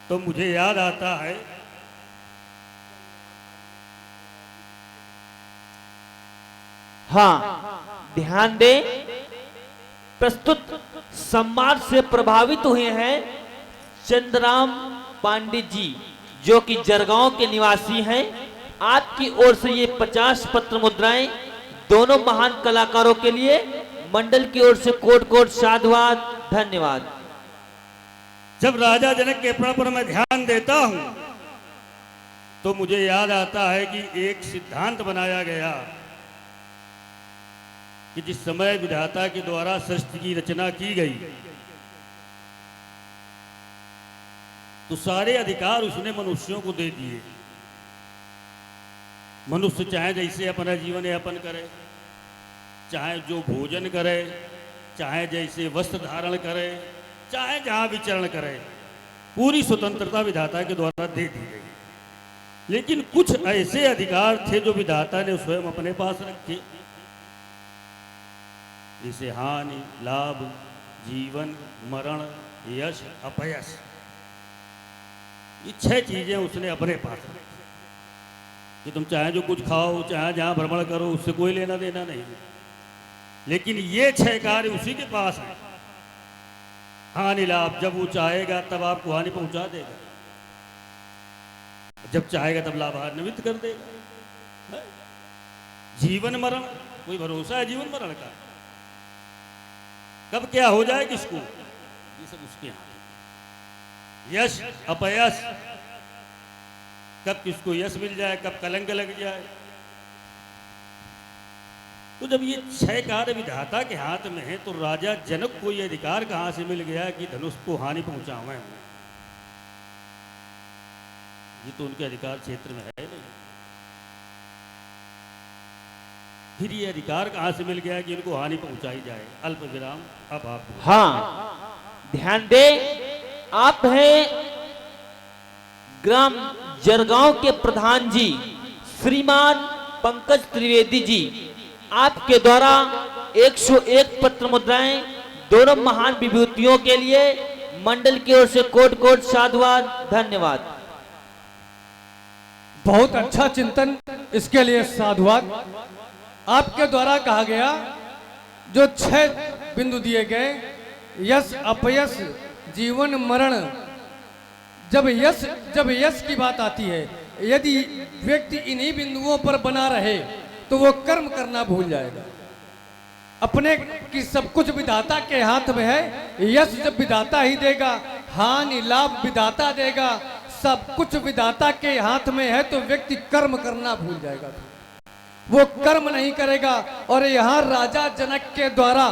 S6: तो मुझे याद आता है
S7: हाँ, ध्यान दें, प्रस्तुत संवाद से प्रभावित हुए हैं चंद्रराम पांडे जी, जो कि जरगांव के निवासी हैं। आपकी ओर से ये 50 पत्र मुद्राएं दोनों महान कलाकारों के लिए मंडल की ओर से कोट कोट साधुवाद, धन्यवाद।
S6: जब राजा जनक के प्रण पर मैं ध्यान देता हूं तो मुझे याद आता है कि एक सिद्धांत बनाया गया कि जिस समय विधाता के द्वारा सृष्टि की रचना की गई तो सारे अधिकार उसने मनुष्यों को दे दिए। मनुष्य चाहे जैसे अपना जीवन यापन करे, चाहे जो भोजन करे, चाहे जैसे वस्त्र धारण करे, चाहे जहां विचरण करे, पूरी स्वतंत्रता विधाता के द्वारा दे दी गई। लेकिन कुछ ऐसे अधिकार थे जो विधाता ने स्वयं अपने पास रखे, जैसे हानि, लाभ, जीवन, मरण, यश, अपयश। ये 6 चीजें उसने अपने पास रखी कि तुम चाहे जो कुछ खाओ, चाहे जहां भ्रमण करो, उससे कोई लेना देना नहीं। लेकिन ये 6 कार्य उसी के पास है। हानि लाभ, जब वो चाहेगा तब आपको हानि पहुंचा देगा, जब चाहेगा तब लाभान्वित कर देगा। जीवन मरण, कोई भरोसा है जीवन मरण का? कब क्या हो जाए किसको, ये सब उसके हाथ। यश अपयश, कब किसको यश मिल जाए, कब कलंक लग जाए। तो जब ये 6 कार्य विधाता के हाथ में है तो राजा जनक को ये अधिकार कहां से मिल गया कि धनुष को हानि पहुंचावे? ये तो उनके अधिकार क्षेत्र में है नहीं। फिर ये अधिकार कहां से मिल गया कि इनको हानि पहुंचाई जाए? अल्प विराम। अब आप
S7: हाँ, ध्यान दे, आप हैं ग्राम जरगांव के प्रधान जी श्रीमान पंकज त्रिवेदी जी। आपके द्वारा 101 पत्र मुद्राएं दोनों महान विभूतियों के लिए मंडल की ओर से कोट कोट साधुवाद, धन्यवाद।
S4: बहुत अच्छा चिंतन, इसके लिए साधुवाद। आपके द्वारा कहा गया जो 6 बिंदु दिए गए, यश अपयश, जीवन मरण। जब यश की बात आती है, यदि व्यक्ति इन्हीं बिंदुओं पर बना रहे तो वो कर्म करना भूल जाएगा। अपने की सब कुछ विधाता के हाथ में है। यश जब विधाता ही देगा, हानि लाभ विधाता देगा, सब कुछ विधाता के हाथ में है, तो व्यक्ति कर्म करना भूल जाएगा, वो कर्म नहीं करेगा। और यहाँ राजा जनक के द्वारा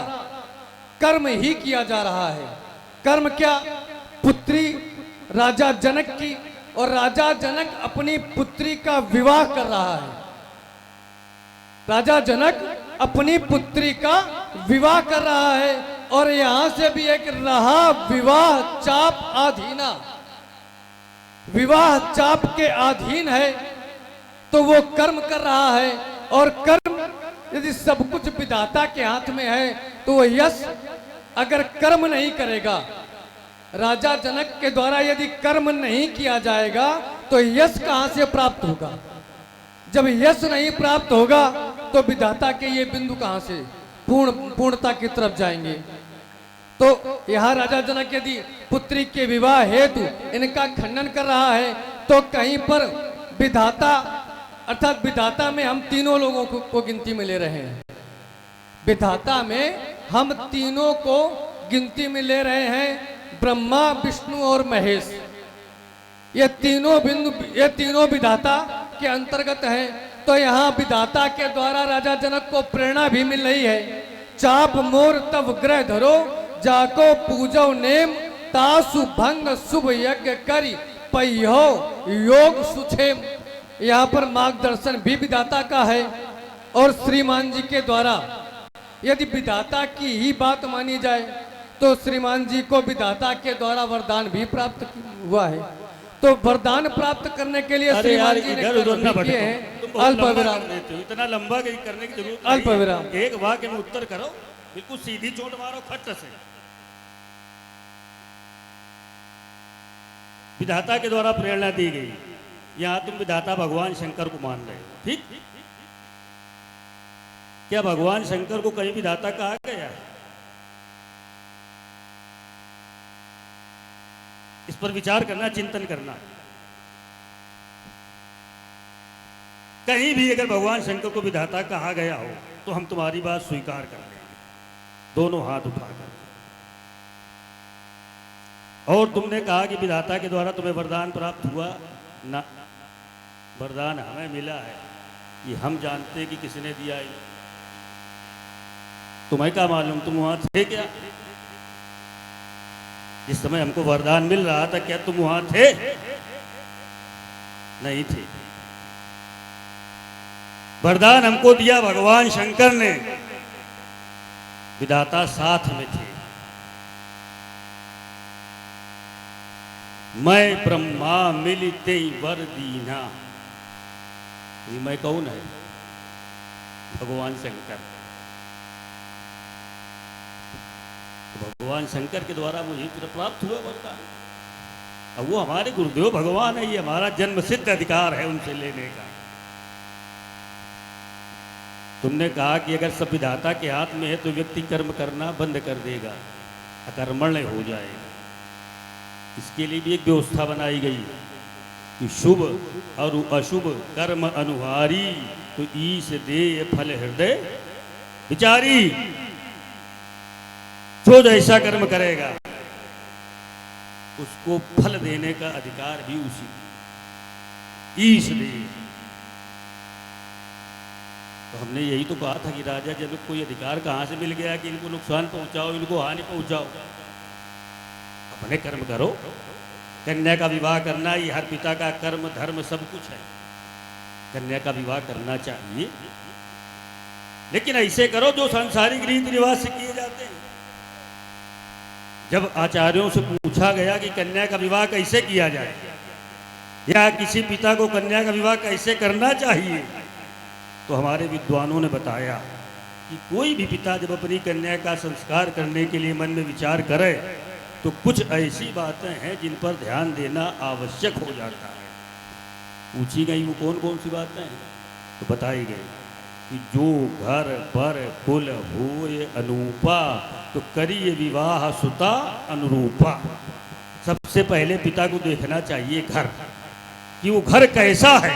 S4: कर्म ही किया जा रहा है। कर्म क्या? पुत्री राजा जनक की, और राजा जनक अपनी पुत्री का विवाह कर रहा है। राजा जनक अपनी पुत्री का विवाह कर रहा है, और यहां से भी एक रहा विवाह चाप आधीना, विवाह चाप के अधीन है, तो वो कर्म कर रहा है। और कर्म यदि सब कुछ विधाता के हाथ में है तो वो यश अगर कर्म नहीं करेगा, राजा जनक के द्वारा यदि कर्म नहीं किया जाएगा तो यश कहां से प्राप्त होगा? जब यश नहीं प्राप्त होगा तो विधाता के ये बिंदु कहां से पूर्णता की तरफ जाएंगे? तो यहाँ राजा जनक यदि पुत्री के विवाह हेतु इनका खंडन कर रहा है तो कहीं पर विधाता, अर्थात विधाता में हम तीनों लोगों को गिनती में ले रहे हैं। विधाता में हम तीनों को गिनती में ले रहे हैं, ब्रह्मा विष्णु और महेश। ये तीनों विधाता के अंतर्गत हैं। तो यहाँ विधाता के द्वारा राजा जनक को प्रेरणा भी मिल रही है। चाप मोर तब ग्रह धरो, जाको पूजो नेम, तासु भंग शुभ यज्ञ करी पयो योग सुछेम। यहाँ पर मार्गदर्शन भी विधाता का है। और श्रीमान जी के द्वारा यदि विधाता की ही बात मानी जाए तो श्रीमान जी को विधाता के द्वारा वरदान भी प्राप्त हुआ है। तो वरदान प्राप्त करने के लिए श्रीमान जी ने किए हैं अल्प विराम।
S6: इतना लंबा करने की जरूरत
S4: अल्प विराम।
S6: एक वाक्य में उत्तर करो, बिल्कुल सीधी चोट मारो खट से। विधाता के द्वारा प्रेरणा दी गई, यहां तुम विधाता भगवान शंकर को मान रहे हो, ठीक? क्या भगवान शंकर को कहीं विधाता कहा गया है? इस पर विचार करना, चिंतन करना। कहीं भी अगर भगवान शंकर को विधाता कहा गया हो तो हम तुम्हारी बात स्वीकार कर लेंगे। दोनों हाथ उठाकर। और तुमने कहा कि विधाता के द्वारा तुम्हें वरदान प्राप्त हुआ ना, वरदान हमें मिला है, ये हम जानते कि किसने दिया है। तुम्हें क्या मालूम, तुम वहां थे क्या? जिस समय हमको वरदान मिल रहा था, क्या तुम वहां थे? नहीं थे। वरदान हमको दिया भगवान शंकर ने, विधाता साथ में थे। मैं ब्रह्मा मिलते वर दीना। ये मैं कौन है? भगवान शंकर। तो भगवान शंकर के द्वारा मुझे प्राप्त हुआ वरदान। अब वो हमारे गुरुदेव भगवान है, ये हमारा जन्म सिद्ध अधिकार है उनसे लेने का। तुमने कहा कि अगर सब विधाता के हाथ में है तो व्यक्ति कर्म करना बंद कर देगा, अकर्मण्य हो जाएगा। इसके लिए भी एक व्यवस्था बनाई गई कि शुभ और अशुभ कर्म अनुहारी, तो ईश दे फल हृदय विचारी। जो जैसा कर्म करेगा उसको फल देने का अधिकार भी उसी ईश दे। तो हमने यही तो कहा था कि राजा जनक को ये अधिकार कहाँ से मिल गया कि इनको नुकसान पहुंचाओ, इनको हानि पहुंचाओ। अपने कर्म करो। कन्या का विवाह करना ये हर पिता का कर्म धर्म सब कुछ है, कन्या का विवाह करना चाहिए, लेकिन ऐसे करो जो सांसारिक रीति रिवाज से किए जाते हैं। जब आचार्यों से पूछा गया कि कन्या का विवाह कैसे किया जाए या किसी पिता को कन्या का विवाह कैसे करना चाहिए, तो हमारे विद्वानों ने बताया कि कोई भी पिता जब अपनी कन्या का संस्कार करने के लिए मन में विचार करे तो कुछ ऐसी बातें हैं जिन पर ध्यान देना आवश्यक हो जाता है। पूछी गई वो कौन कौन सी बातें हैं, तो बताई गई कि जो घर पर कुल होए अनूपा, तो करिए विवाह सुता अनुरूपा। सबसे पहले पिता को देखना चाहिए घर, कि वो घर कैसा है।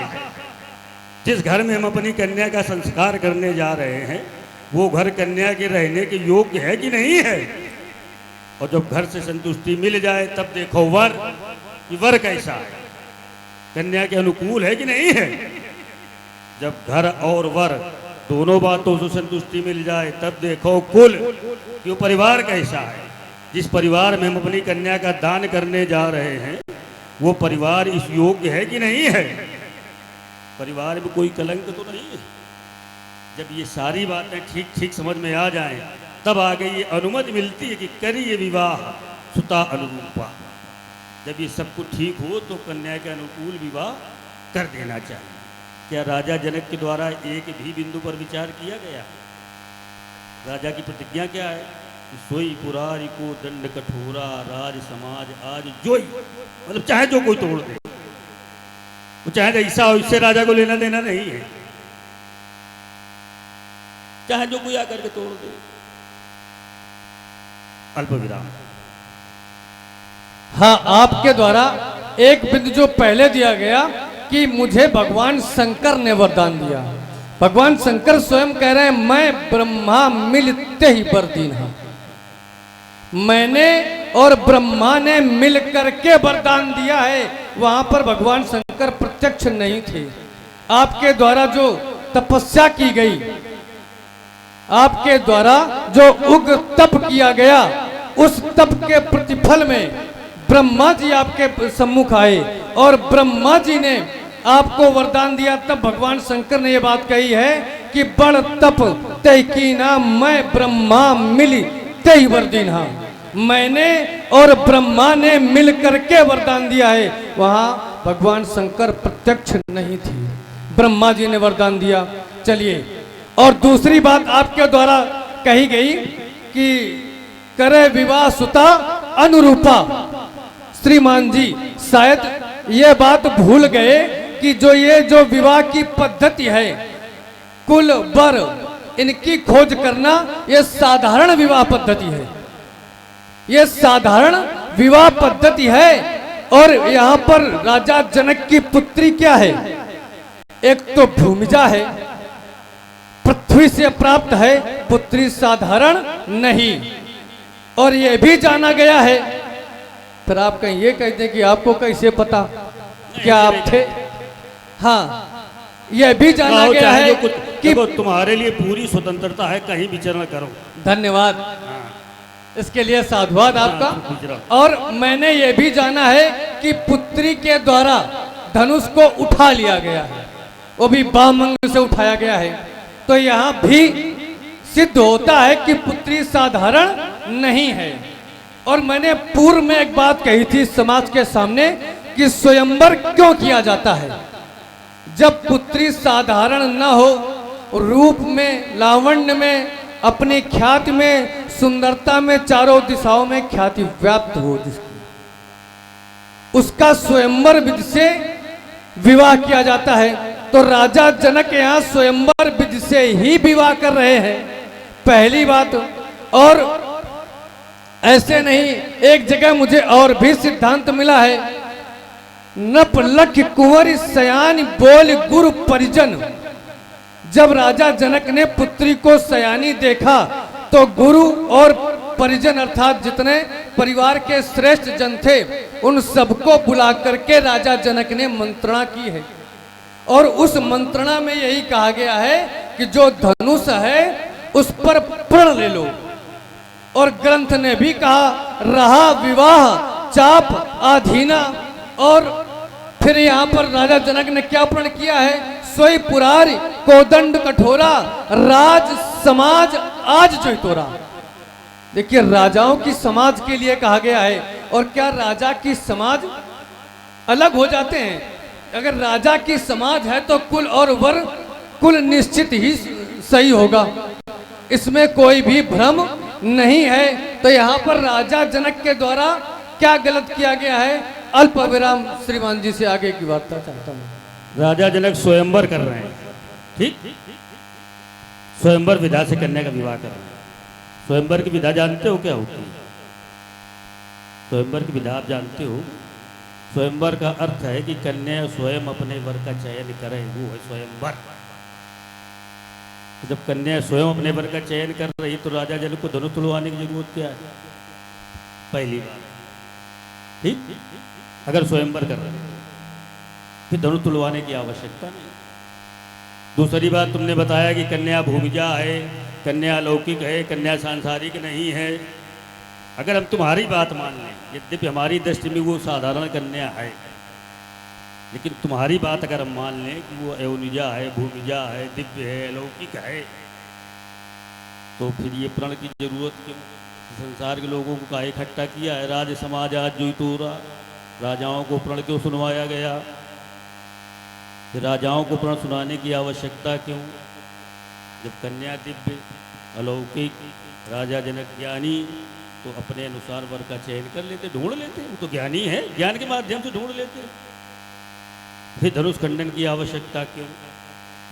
S6: जिस घर में हम अपनी कन्या का संस्कार करने जा रहे हैं वो घर कन्या के रहने के योग्य है कि नहीं है। और जब घर से संतुष्टि मिल जाए तब देखो वर, कि वर कैसा है, कन्या के अनुकूल है कि नहीं है। जब घर और वर दोनों बातों से संतुष्टि मिल जाए तब देखो कुल, कि वो परिवार कैसा है। जिस परिवार में हम अपनी कन्या का दान करने जा रहे हैं वो परिवार इस योग्य है कि नहीं है। परिवार में कोई कलंक तो नहीं है। जब ये सारी बातें ठीक ठीक समझ में आ जाएं तब आगे ये अनुमति मिलती है कि करिए विवाह सुता अनुरूपा। जब ये सब कुछ ठीक हो तो कन्या के अनुकूल विवाह कर देना चाहिए। क्या राजा जनक के द्वारा एक भी बिंदु पर विचार किया गया? राजा की प्रतिज्ञा क्या है? सोई पुरारी को दंड कठोरा, राज समाज आज जोई। मतलब चाहे जो कोई तोड़ दे, वो चाहे ऐसा हो, इससे राजा को लेना देना नहीं है। चाहे जो कोई आकर के तोड़ दे। अल्प विराम।
S4: हाँ, आपके द्वारा एक बिंदु जो पहले दिया गया कि मुझे भगवान शंकर ने वरदान दिया। भगवान शंकर स्वयं कह रहे हैं मैं ब्रह्मा मिलते ही वर दीना। मैंने और ब्रह्मा ने मिल करके वरदान दिया है। वहां पर भगवान शंकर प्रत्यक्ष नहीं थे। आपके द्वारा जो तपस्या की गई, आपके द्वारा जो उग्र तप किया गया, उस तप के प्रतिफल में ब्रह्मा जी आपके सम्मुख आए और ब्रह्मा जी ने आपको वरदान दिया। तब भगवान शंकर ने यह बात कही है कि बड़ तप तय की ना, मैं ब्रह्मा मिली तय वर दीना। मैंने और ब्रह्मा ने मिल करके वरदान दिया है। वहां भगवान शंकर प्रत्यक्ष नहीं थे, ब्रह्मा जी ने वरदान दिया। चलिए, और दूसरी बात आपके द्वारा कही गई कि करे विवाह सुता अनुरूपा। श्रीमान जी शायद ये बात भूल गए कि जो विवाह की पद्धति है, कुल वर इनकी खोज करना, ये साधारण विवाह पद्धति है। ये साधारण विवाह पद्धति है। और यहाँ पर राजा जनक की पुत्री क्या है? एक तो भूमिजा है, पृथ्वी से प्राप्त है पुत्री, साधारण नहीं। और यह भी जाना गया है, फिर आप कहीं ये कहते हैं कि आपको कैसे पता, क्या आप थे? हाँ, यह भी जाना
S6: कहो
S4: गया
S6: चाहे
S4: है
S6: जो कुछ,
S4: कि
S6: देखो तुम्हारे लिए पूरी स्वतंत्रता है, कहीं विचरण करो।
S4: धन्यवाद, इसके लिए साधुवाद आपका।
S6: गुजरात।
S4: और मैंने ये भी जाना है कि पुत्री के द्वारा धनुष को उठा लिया गया है, वो भी बामंग से उठाया गया है। तो यहाँ भी सिद्ध होता है कि पुत्री साधारण नहीं है। और मैंने पूर्व में एक बात कही थी समाज के सामने कि स्वयंवर क्यों किया जाता है। जब पुत्री साधारण न हो, रूप में, लावण्य में, अपनी ख्याति में, सुंदरता में, चारों दिशाओं में ख्याति व्याप्त हो, जिसकी उसका स्वयंवर विधि से विवाह किया जाता है। तो राजा जनक यहाँ स्वयंवर विधि से ही विवाह कर रहे हैं, पहली बात। और ऐसे नहीं, एक जगह मुझे और भी सिद्धांत मिला है, नप लख कुंवर सयानी बोल गुरु परिजन। जब राजा जनक ने पुत्री को सयानी देखा तो गुरु और परिजन अर्थात जितने परिवार के श्रेष्ठ जन थे उन सबको बुला करके राजा जनक ने मंत्रणा की है। और उस मंत्रणा में यही कहा गया है कि जो धनुष है उस पर प्रण ले लो। और ग्रंथ ने भी कहा, रहा विवाह चाप आधीना। और फिर यहाँ पर राजा जनक ने क्या प्रण किया है, सोई पुरारी कोदंड कठोरा राज समाज आज जो तोरा। देखिए, राजाओं की समाज के लिए कहा गया है। और क्या राजा की समाज अलग हो जाते हैं? अगर राजा की समाज है तो कुल और वर्ग कुल निश्चित ही सही होगा, इसमें कोई भी भ्रम नहीं है। तो यहाँ पर राजा जनक के द्वारा क्या गलत किया गया है, अल्प विराम श्रीमान जी से आगे की वार्ता चाहता हूँ।
S6: राजा जनक स्वयंवर कर रहे हैं, ठीक, स्वयंवर विधा से कन्या का विवाह कर रहे हैं। स्वयंवर की विधा जानते हो क्या होती है? स्वयंवर की विधा आप जानते हो? स्वयंवर का अर्थ है कि कन्या स्वयं अपने वर का चयन करे, वो है स्वयंवर। तो जब कन्या स्वयं अपने वर का चयन कर रही तो राजा जनक को धनुष तुड़वाने की जरूरत क्या है? पहली बात, ठीक, अगर स्वयंवर कर रहे हैं फिर धनुष तुड़वाने की आवश्यकता नहीं। दूसरी बात, तुमने बताया कि कन्या भूमिजा है, कन्या अलौकिक है, कन्या सांसारिक नहीं है। अगर हम तुम्हारी बात मान लें, यद्यपि हमारी दृष्टि में वो साधारण कन्या है, लेकिन तुम्हारी बात अगर हम मान लें कि वो अयोनिजा है, भूमिजा है, दिव्य है, अलौकिक है, तो फिर ये प्रण की जरूरत क्यों? संसार के लोगों को काहे इकट्ठा किया है? राज समाज आज जो तोरा, राजाओं को प्रण क्यों सुनवाया गया? फिर राजाओं को प्रण सुनाने की आवश्यकता क्यों? जब कन्या दिव्य अलौकिक, राजा जनक ज्ञानी, तो अपने अनुसार वर का चयन कर लेते, ढूंढ लेते। वो तो ज्ञानी है, ज्ञान के माध्यम से ढूंढ लेते। फिर धनुष खंडन की आवश्यकता क्यों?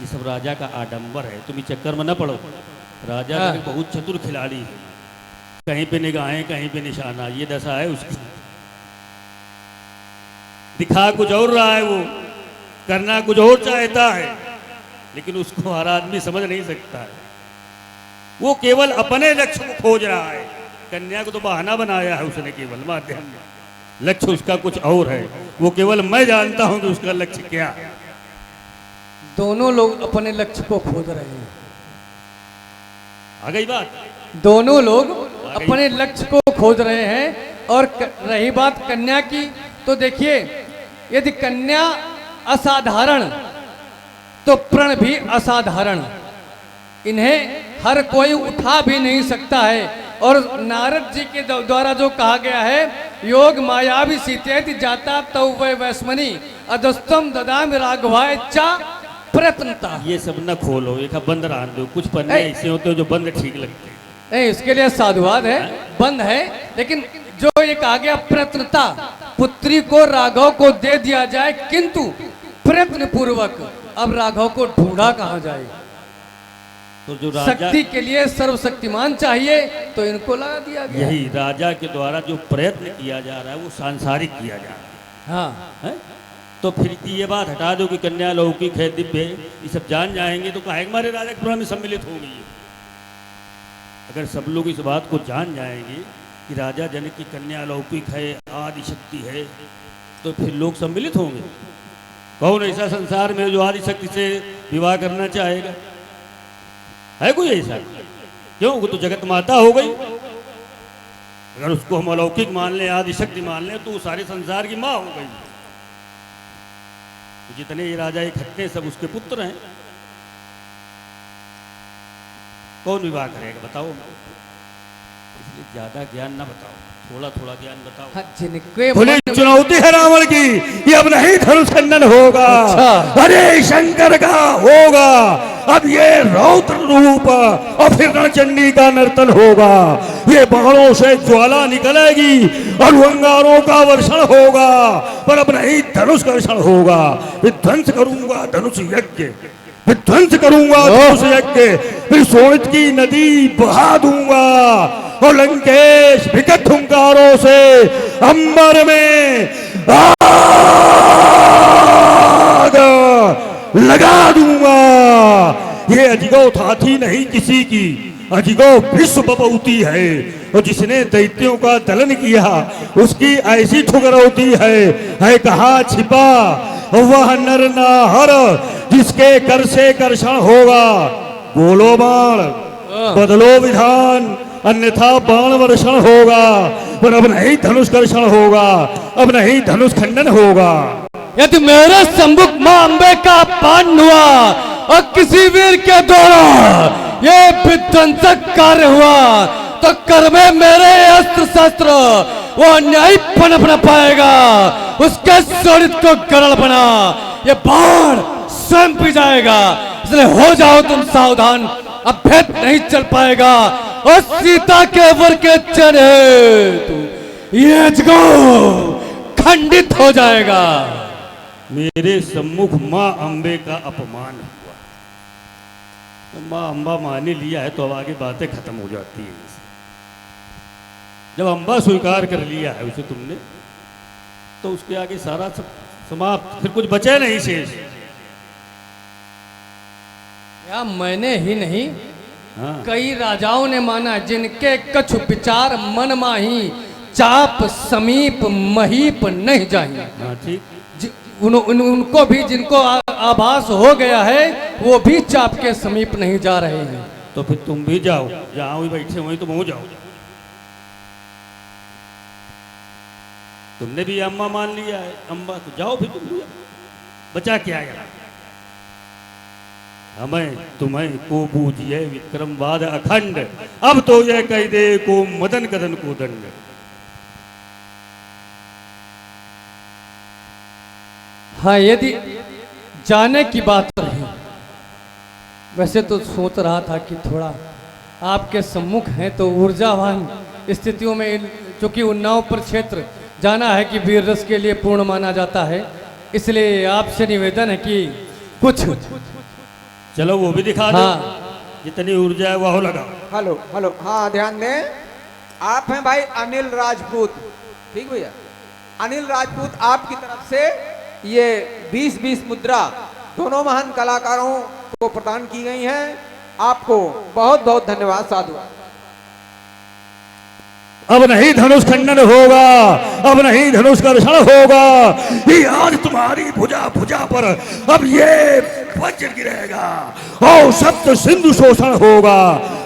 S6: ये सब राजा का आडंबर है, तुम इस चक्कर में न पड़ो। राजा जनक बहुत चतुर खिलाड़ी है, कहीं पे निगाहें कहीं पे निशाना, ये दशा है उसकी। दिखा कुछ और रहा है, वो करना कुछ और चाहता है, लेकिन उसको हर आदमी समझ नहीं सकता है। वो केवल अपने लक्ष्य को खोज रहा है। कन्या को तो बहाना बनाया है उसने केवल माध्यम में, लक्ष्य उसका कुछ और है। वो केवल मैं जानता हूं कि उसका लक्ष्य क्या है।
S4: दोनों लोग अपने लक्ष्य को खोज रहे हैं।
S6: आ गई बात?
S4: दोनों लोग अपने लक्ष्य को खोज रहे हैं। और रही बात कन्या की, तो देखिए, यदि कन्या असाधारण तो प्रण भी असाधारण। इन्हें हर कोई उठा भी नहीं सकता है। और नारद जी के द्वारा जो कहा गया है, योग माया भी सीतेति जाता तव वै वैस्मनी अदस्तम ददाम राघवाय चा प्रयत्नता।
S6: ये सब न खोलो, एक बंद रहने दो। कुछ पन्ने ऐसे होते हैं जो बंद ठीक लगते हैं।
S4: नहीं, इसके लिए साधुवाद है, बंद है। लेकिन जो ये कहा गया प्रयत्नता, पुत्री को राघव को दे दिया जाए, किंतु प्रयत्न पूर्वक। अब राघव को ढूंढा कहाँ जाए?
S6: तो जो राजा,
S4: शक्ति के लिए सर्वशक्तिमान चाहिए, तो इनको लगा दिया गया।
S6: यही राजा के द्वारा जो प्रयत्न किया जा रहा है वो सांसारिक किया जा रहा
S4: हाँ
S6: है। तो फिर ये बात हटा दो कि कन्या लौकिक है, दिव्य है, ये सब जान जाएंगे तो काहे हमारे राजा के प्रण में सम्मिलित होंगी। अगर सब लोग इस बात को जान जाएंगे कि राजा जनक की कन्या अलौकिक है, आदि शक्ति है, तो फिर लोग सम्मिलित होंगे। कौन ऐसा संसार में जो आदि शक्ति से विवाह करना चाहेगा? है कोई ऐसा? क्यों? वो तो जगत माता हो गई। अगर उसको हम अलौकिक मान लें, आदि शक्ति मान लें, तो वो सारे संसार की माँ हो गई। जितने ये राजा इकट्ठे सब उसके पुत्र हैं। कौन विवाह करेगा बताओ? इसलिए ज्यादा ज्ञान ना बताओ, थोड़ा थोड़ा ज्ञान बताओ।
S2: जिनके
S1: बोले चुनौती है रावण की, ये अब नहीं धनुष खंडन होगा। अरे शंकर का होगा अब ये रौद्र रूप, और फिर रणचंडी का नर्तन होगा। ये बाणों से ज्वाला निकलेगी और अंगारों का वर्षण होगा, पर अब नहीं धनुष कर्षण होगा। विध्वंस करूंगा धनुष यज्ञ, विध्वंस करूंगा धनुष यज्ञ, फिर सोनित की नदी बहा दूंगा, और लंकेश विकट हुंकारों से अंबर में आग लगा दूंगा। ये अजगौ हाथी नहीं किसी की, अजगौ विश्व बपौती है, और जिसने दैत्यों का दलन किया उसकी ऐसी ठुकरौती है कहाँ छिपा वह नर नाहर जिसके कर से कर्षण होगा। बोलो बाण, बदलो विधान, अन्यथा बाण वर्षण होगा, पर अब नहीं धनुष कर्षण होगा, अब नहीं धनुष खंडन होगा।
S4: यदि मेरे सम्मुख मां अंबे का पान हुआ और किसी वीर के द्वारा ये विध्वंसक कार्य हुआ, तो कर में मेरे अस्त्र शस्त्र वो न्याय पनप न पाएगा। उसके शरीर को गरल बना ये बाण स्वयं पी जाएगा। इसलिए हो जाओ तुम सावधान, अब भेद नहीं चल पाएगा। और सीता के वर के चढ़े ये अजगौ खंडित हो जाएगा।
S6: मेरे सम्मुख माँ अंबे का अपमान हुआ, तो माँ अंबा माने लिया है तो अब आगे बातें खत्म हो जाती है। जब अंबा स्वीकार कर लिया है उसे तुमने, तो उसके आगे सारा सब समाप्त, फिर कुछ बचे नहीं शेष।
S4: या मैंने ही नहीं,
S6: हाँ।
S4: कई राजाओं ने माना, जिनके कछु विचार मन माही, चाप समीप महीप नहीं जाही।
S6: हाँ ठीक।
S4: उनको भी जिनको आभास हो गया है वो भी चाप के समीप नहीं जा रहे हैं।
S6: तो फिर तुम भी जाओ, जहां भी बैठे वहीं तुम हो जाओ। तुमने भी अम्मा मान लिया है, अम्बा तो जाओ फिर तुम भी। बचा क्या यार? हमें तुम्हें को बूझिए विक्रमवाद अखंड, अब तो यह कह दे को मदन कदन को दंड।
S4: हाँ, यदि जाने की बात रही, वैसे तो सोच रहा था कि थोड़ा आपके सम्मुख हैं तो ऊर्जावान स्थितियों में, चूंकि उन्नाव पर क्षेत्र जाना है कि वीर रस के लिए पूर्ण माना जाता है, इसलिए आपसे निवेदन है कि कुछ
S6: चलो वो भी दिखा दो।
S4: हाँ।
S6: जितनी ऊर्जा है वह लगा।
S2: हेलो हेलो, हाँ ध्यान दें। आप हैं भाई अनिल राजपूत, ठीक भैया? अनिल राजपूत आपकी तरफ से ये 20-20 मुद्रा दोनों महान कलाकारों को प्रदान की गई हैं। आपको बहुत बहुत धन्यवाद साधु।
S1: अब नहीं धनुष खंडन होगा, अब नहीं धनुष कर्षण होगा। ये आज तुम्हारी भुजा भुजा पर अब ये वज्र गिरेगा और सप्त सिंधु शोषण होगा।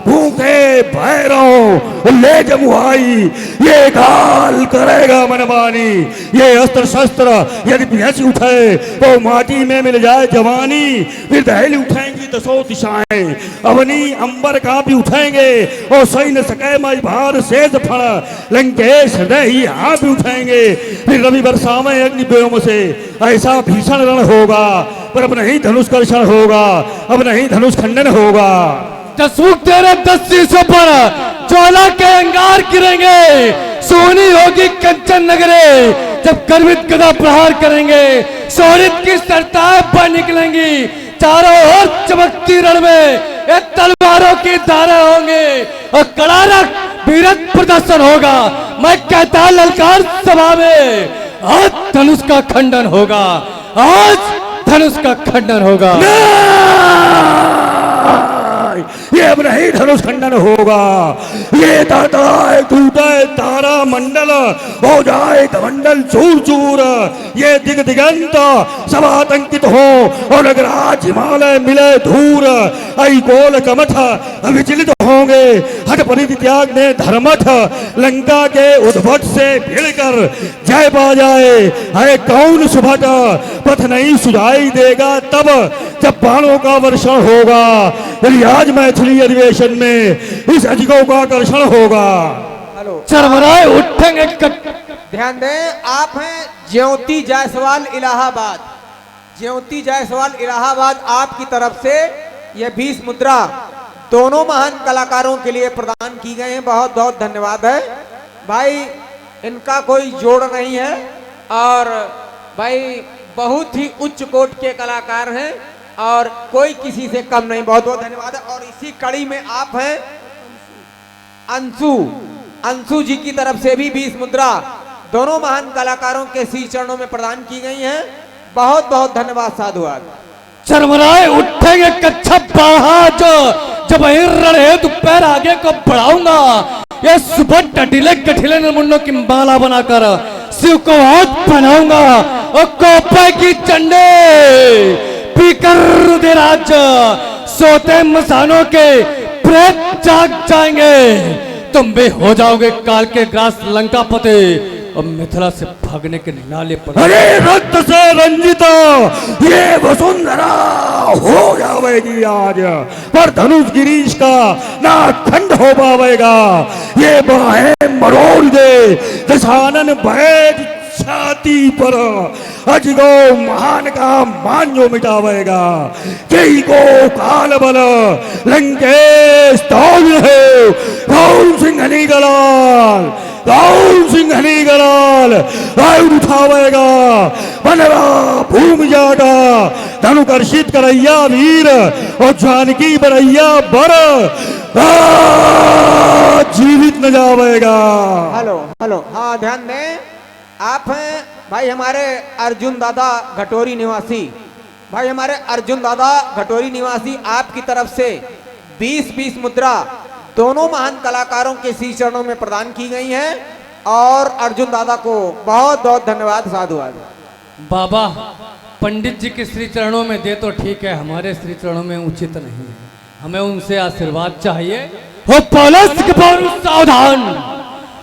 S1: भूखे भैरव ले जमुआई ये गाल करेगा मनमानी। ये अस्त्र शस्त्र यदि भैंस उठे तो माटी में मिल जाए जवानी। फिर दहली उठेंगी दसों दिशाएं, अवनी अंबर का भी उठेंगे और सही न सके मज भार शेष फण। लंकेश हृदय ही यहाँ भी उठेंगे। फिर रवि वर्षा में अग्नि व्योम से ऐसा भीषण रण होगा, पर अब नहीं धनुष कर्षण होगा, अब नहीं धनुष खंडन होगा।
S4: दसमुख तेरे 10 शीशों पर ज्वाला के अंगार गिरेंगे। सोनी होगी कंचन नगरे जब गर्वित गदा प्रहार करेंगे। सोनित की सरताएं बन निकलेंगी, चारों ओर चमकती रण में ये तलवारों की धारें होंगे और कड़ारक वीरत प्रदर्शन होगा। मैं कहता ललकार सभा में आज धनुष का खंडन होगा, आज धनुष का खंडन होगा।
S1: ये अब नहीं धनुष खंडन होगा। ये तड़तड़ाए टूटे तारा मंडल, हो जाए कमंडल चूर चूर। ये दिग दिगंत सब आतंकित हो और अग्रराज हिमालय मिले धूर। आई गोल कमठ विचलित होंगे, हठ परिधि त्याग ने धर्मठ। लंका के उद्भट से भिड़कर जय पा जाए, है कौन सुभट। पथ नहीं सुझाई देगा तब जब बाणों का वर्षण होगा। यदि आज मैथिली अधिवेशन में इस अजिगों का आकर्षण होगा।
S2: हेलो,
S4: चरमराए उठेंगे
S2: ध्यान दें, आप हैं ज्योति जायसवाल इलाहाबाद। ज्योति जायसवाल इलाहाबाद आपकी तरफ से ये 20 मुद्रा दोनों महान कलाकारों के लिए प्रदान की गए हैं। बहुत बहुत धन्यवाद है भाई, इनका कोई जोड़ नहीं है और भाई बहुत ही उच्च कोट के कलाकार हैं और कोई किसी से कम नहीं। बहुत बहुत धन्यवाद है। और इसी कड़ी में आप हैं अंशु जी की तरफ से भी 20 मुद्रा दोनों महान कलाकारों के श्री चरणों में प्रदान की गई हैं। बहुत बहुत धन्यवाद, साधुवाद।
S4: चरमराए उठेंगे कच्छप बाहाज, जब हिरण है तो पैर आगे को बढ़ाऊंगा। ये सुबह टटीले कठिले निर्मुंडों की माला बनाकर शिव को हाथ पहनाऊंगा और कोपे की चंडे पीकर रुधिराज सोते मसानों के प्रेत जाग जाएंगे। तुम भी हो जाओगे काल के ग्रास लंका पते और मिथिला से भागने के नाले पर।
S1: अरे रक्त से रंजित ये वसुंधरा हो जाएगी आज, पर धनुष गिरीश का ना खंड हो पाएगा। ये बाहें मरोड़ दे दशानन बैठ छाती पर, अजगो महान का मान जो मिटावेगा। कई को काल बल लंकेश तौल है, कौन सिंह निगलाल, कौन सिंह निगलाल आयु उठावेगा। बनरा भूमि जागा धनुकर्षित करैया वीर और जानकी बरैया बर जीवित न जावेगा।
S2: हेलो हेलो, हाँ ध्यान दें, आप हैं भाई हमारे अर्जुन दादा घटोरी निवासी। भाई हमारे अर्जुन दादा घटोरी निवासी आपकी तरफ से 20-20 मुद्रा दोनों महान कलाकारों के श्री चरणों में प्रदान की गई हैं और अर्जुन दादा को बहुत बहुत धन्यवाद, साधुवाद।
S4: बाबा पंडित जी के श्री चरणों में दे तो ठीक है, हमारे श्री चरणों में उचित नहीं है, हमें उनसे आशीर्वाद चाहिए। हो पौलुस के पौरुष सावधान,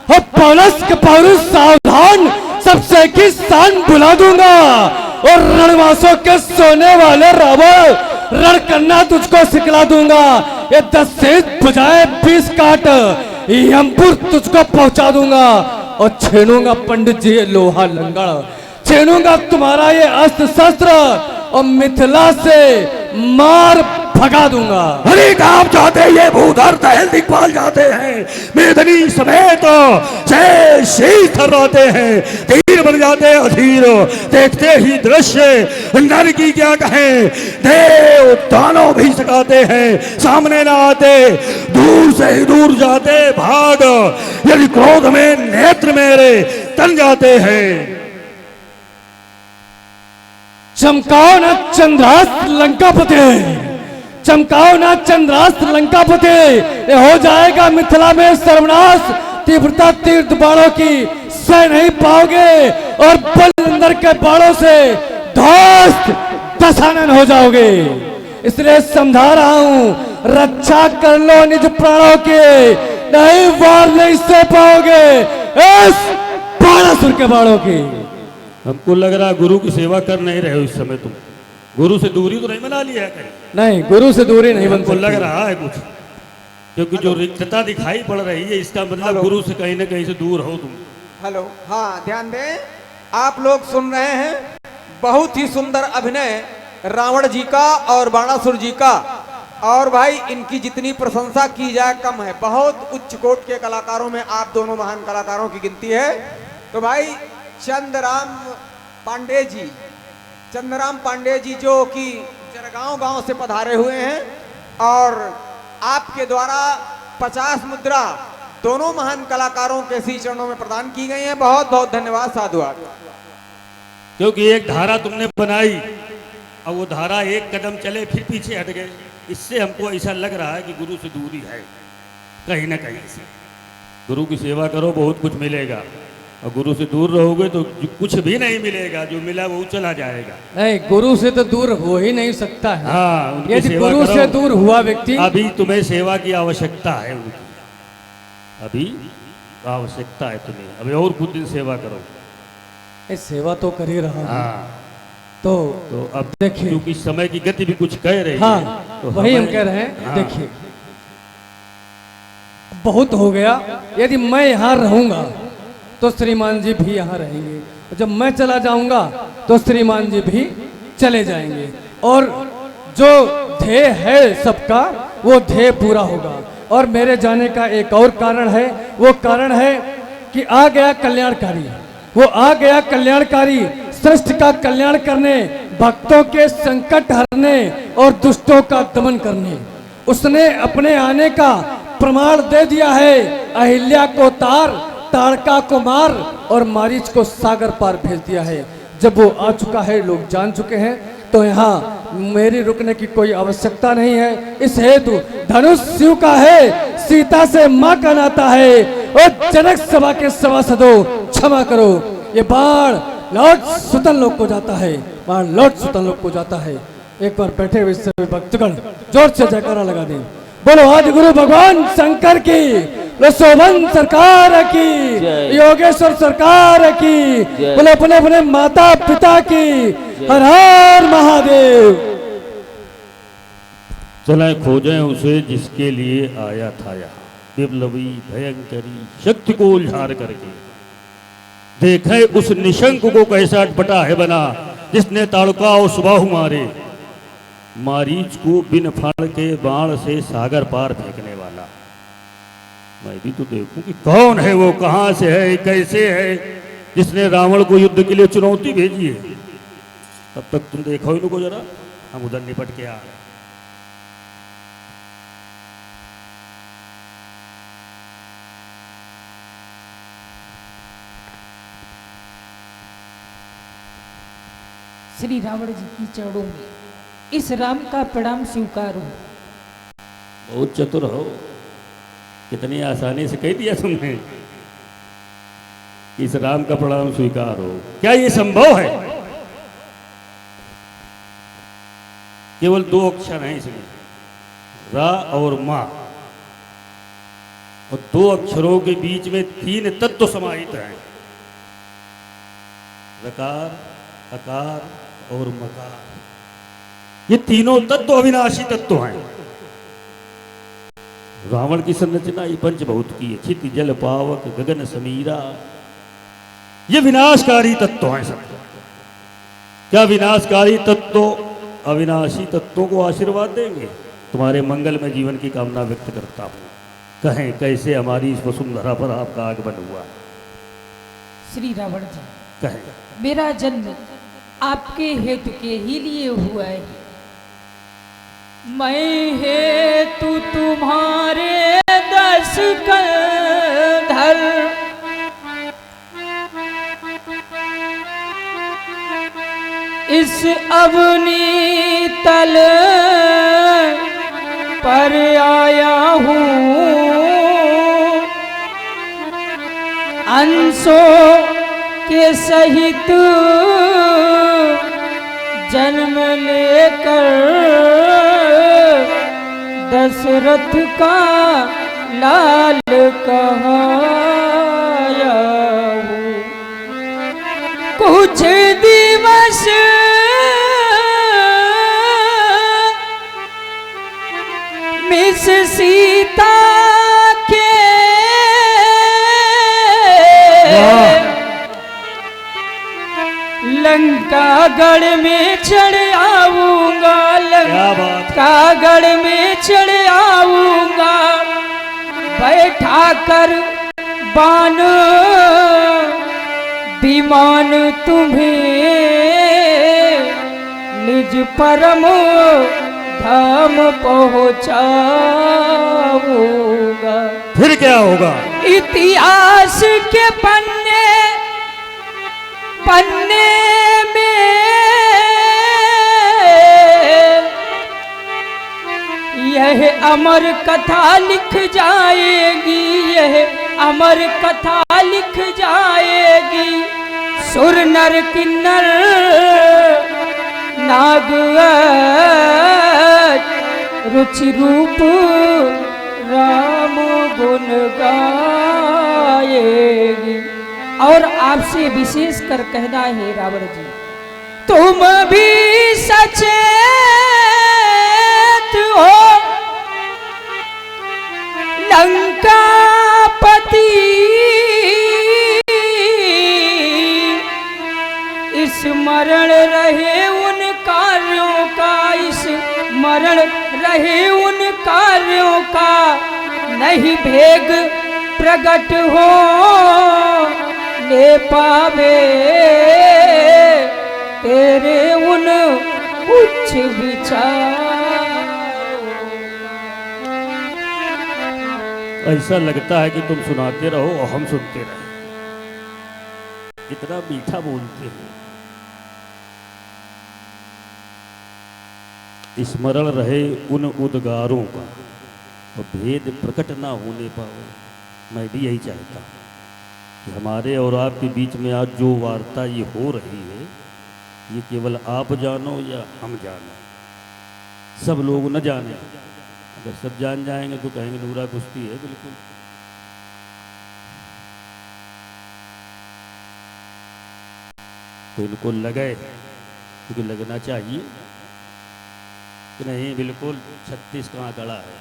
S4: हो पौलुस के पौरुष सावधान, सबसे की शान बुला दूंगा और रणवासों के सोने वाले रावण रण करना तुझको सिखला दूंगा। ये 10 से बजाय 20 काट यमपुर तुझको पहुंचा दूंगा और छीनूंगा पंडित जी लोहा लंगड़, छीनूंगा तुम्हारा ये अस्त्र शस्त्र और मिथिला से मार भगा दूंगा।
S1: अरे काम चाहते ये भूधर तहल दिखपाल जाते हैं, मेदनी समेत से शीश थर्राते हैं, तीर बन जाते अधीर, देखते ही दृश्य नर की क्या कहें। देव दानव भी सकाते हैं, सामने ना आते, दूर से ही दूर जाते भाग। यदि क्रोध में नेत्र मेरे तन जाते हैं।
S4: चमकाओ न चंद्रास्त्र लंकापते, चमकाओ ना चंद्रास्त्र लंकापति, ये हो जाएगा मिथिला में सर्वनाश। तीव्रता तीर्थ बाणों की सह नहीं पाओगे और बलंदर के बाणों से ध्वस्त दशानन हो जाओगे। इसलिए समझा रहा हूं, रक्षा कर लो निज प्राणों की, नहीं वार नहीं सह पाओगे इस बाणासुर के बाणों की।
S6: हमको लग रहा गुरु की सेवा कर नहीं रहे हो इस समय, तुम गुरु से दूरी तो नहीं बना लिया है कहीं?
S4: नहीं, गुरु से दूरी नहीं बन
S6: हमको
S4: सकती।
S6: लग रहा है कुछ, क्योंकि जो रिक्तता दिखाई पड़ रही है इसका मतलब गुरु से कहीं ना कहीं से दूर हो तुम।
S2: हेलो, हाँ ध्यान दें, आप लोग सुन रहे हैं बहुत ही सुंदर अभिनय रावण जी का और बाणासुर जी का। और भाई इनकी जितनी प्रशंसा की जाए कम है, बहुत उच्च कोट के कलाकारों में आप दोनों महान कलाकारों की गिनती है। तो भाई चंद्रराम पांडे जी जो कि जरगांव गांव से पधारे हुए हैं और आपके द्वारा 50 मुद्रा दोनों महान कलाकारों के श्री चरणों में प्रदान की गई हैं। बहुत बहुत धन्यवाद, साधुवाद।
S6: क्योंकि एक धारा तुमने बनाई और वो धारा एक कदम चले फिर पीछे हट गए, इससे हमको ऐसा लग रहा है कि गुरु से दूरी है कहीं ना कहीं से। गुरु की सेवा करो, बहुत कुछ मिलेगा, और गुरु से दूर रहोगे तो कुछ भी नहीं मिलेगा, जो मिला वो चला जाएगा।
S4: नहीं, गुरु से तो दूर हो ही नहीं सकता है।
S6: हाँ, उनकी
S4: यदि
S6: सेवा
S4: गुरु
S6: करो।
S4: से दूर हुआ व्यक्ति,
S6: अभी तुम्हें सेवा की आवश्यकता है उनकी, अभी आवश्यकता है तुम्हें, अभी और कुछ दिन सेवा करो।
S4: ये सेवा तो कर ही रहा हूं।
S6: हाँ,
S4: तो
S6: अब
S4: देखिए,
S6: क्योंकि समय की गति भी कुछ कह रही है,
S4: हाँ,
S6: तो
S4: वही हम
S6: हमें-
S4: कह रहे हैं।
S6: हाँ,
S4: देखिए, बहुत हो गया। यदि मैं यहाँ रहूंगा तो श्रीमान जी भी यहाँ रहेंगे, जब मैं चला जाऊंगा तो श्रीमान जी भी चले जाएंगे, और जो ध्येय है सबका वो ध्येय पूरा होगा। और मेरे जाने का एक और कारण है, वो कारण है कि आ गया कल्याणकारी, वो आ गया कल्याणकारी, सृष्टि का कल्याण करने, भक्तों के संकट हरने और दुष्टों का दमन करने। उसने अपने आने का प्रमाण दे दिया है। अहिल्या को तार, ताड़का को मार और मारीच को सागर पार भेज दिया है। जब वो आ चुका है, लोग जान चुके हैं, तो यहाँ मेरी रुकने की कोई आवश्यकता नहीं है। इस हेतु धनुष शिव का है, सीता से माँ का नाता है, और जनक सभा के सभासदों क्षमा करो, ये बाण लौट सुतन लोग को जाता है, बाण लौट सुतन लोग को जाता है। एक बार बैठे हुए सभी भक्तगण जोर से जयकारा लगा दें। बोलो आदि गुरु भगवान शंकर की, शोभन सरकार की, योगेश्वर सरकार की, बोले अपने अपने माता पिता की, हर हर महादेव।
S6: चलें खोजें उसे जिसके लिए आया था यहाँ, विप्लवी भयंकरी शक्ति को उल्झार करके। देखें उस निशंक को कैसा अटपटा है बना, जिसने ताड़का और सुबाहु मारे, मारीच को बिन फाड़ के बाण से सागर पार फेंकने वाला। मैं भी तो देखूं कि कौन है वो, कहां से है, कैसे है, जिसने रावण को युद्ध के लिए चुनौती भेजी है। तब तक तुम देखो इनको जरा, हम उधर निपट के आ रहे हैं।
S8: श्री रावण जी की चरणों में इस राम का प्रणाम स्वीकारो।
S6: बहुत चतुर हो, कितनी आसानी से कह दिया तुमने, इस राम का प्रणाम स्वीकार हो। क्या ये संभव है? केवल दो अक्षर हैं इसमें, रा और मा, और दो अक्षरों के बीच में तीन तत्व समाहित हैं, रकार, अकार और मकार। ये तीनों तत्व अविनाशी तत्व हैं। रावण की संरचना ये पंचभूत की है, क्षिति जल पावक गगन समीरा, ये विनाशकारी तत्व हैं सब। क्या विनाशकारी तत्व अविनाशी तत्वों को आशीर्वाद देंगे? तुम्हारे मंगल में जीवन की कामना व्यक्त करता हूं। कहें कैसे हमारी इस वसुंधरा पर आपका आगमन हुआ?
S8: श्री रावण जी,
S6: कहें।
S8: मेरा जन्म आपके हेतु के ही लिए हुआ है। मैं हेतु तुम्हारे 10 कंधर, इस अवनी तल पर आया हूँ, अंशों के सहित जन्म लेकर दशरथ का लाल कहाया हूँ। कुछ दिवस मिस सीता के लंकागढ़ में चढ़ आऊंगा, लंकागढ़ में चढ़ आऊंगा, बैठा कर बाण विमान तुम्हें निज परम धाम पहुंचाऊंगा।
S6: फिर क्या होगा?
S8: इतिहास के पन्ने पन्ने में यह अमर कथा लिख जाएगी, यह अमर कथा लिख जाएगी। सुर नर किन्नर नाग रुचि रूप राम गुण गाएगी। और आपसे विशेष कर कहना है रावण जी, तुम भी सचेत हो लंकापति, स्मरण रहे उन कार्यों का, स्मरण रहे उन कार्यों का, नहीं भेग प्रकट हो ले पावे तेरे उन उच्च विचार।
S6: ऐसा लगता है कि तुम सुनाते रहो और हम सुनते रहे। कितना मीठा बोलते हो। स्मरण रहे उन उद्गारों का और भेद प्रकट ना होने पाओ। मैं भी यही चाहता हूँ कि हमारे और आपके बीच में आज जो वार्ता ये हो रही है, ये केवल आप जानो या हम जानो, सब लोग न जाने। अगर सब जान जाएंगे तो कहेंगे नूरा कुश्ती है। बिल्कुल तो इनको लगे, क्योंकि लगना चाहिए कि नहीं। बिल्कुल 36 का आंकड़ा है,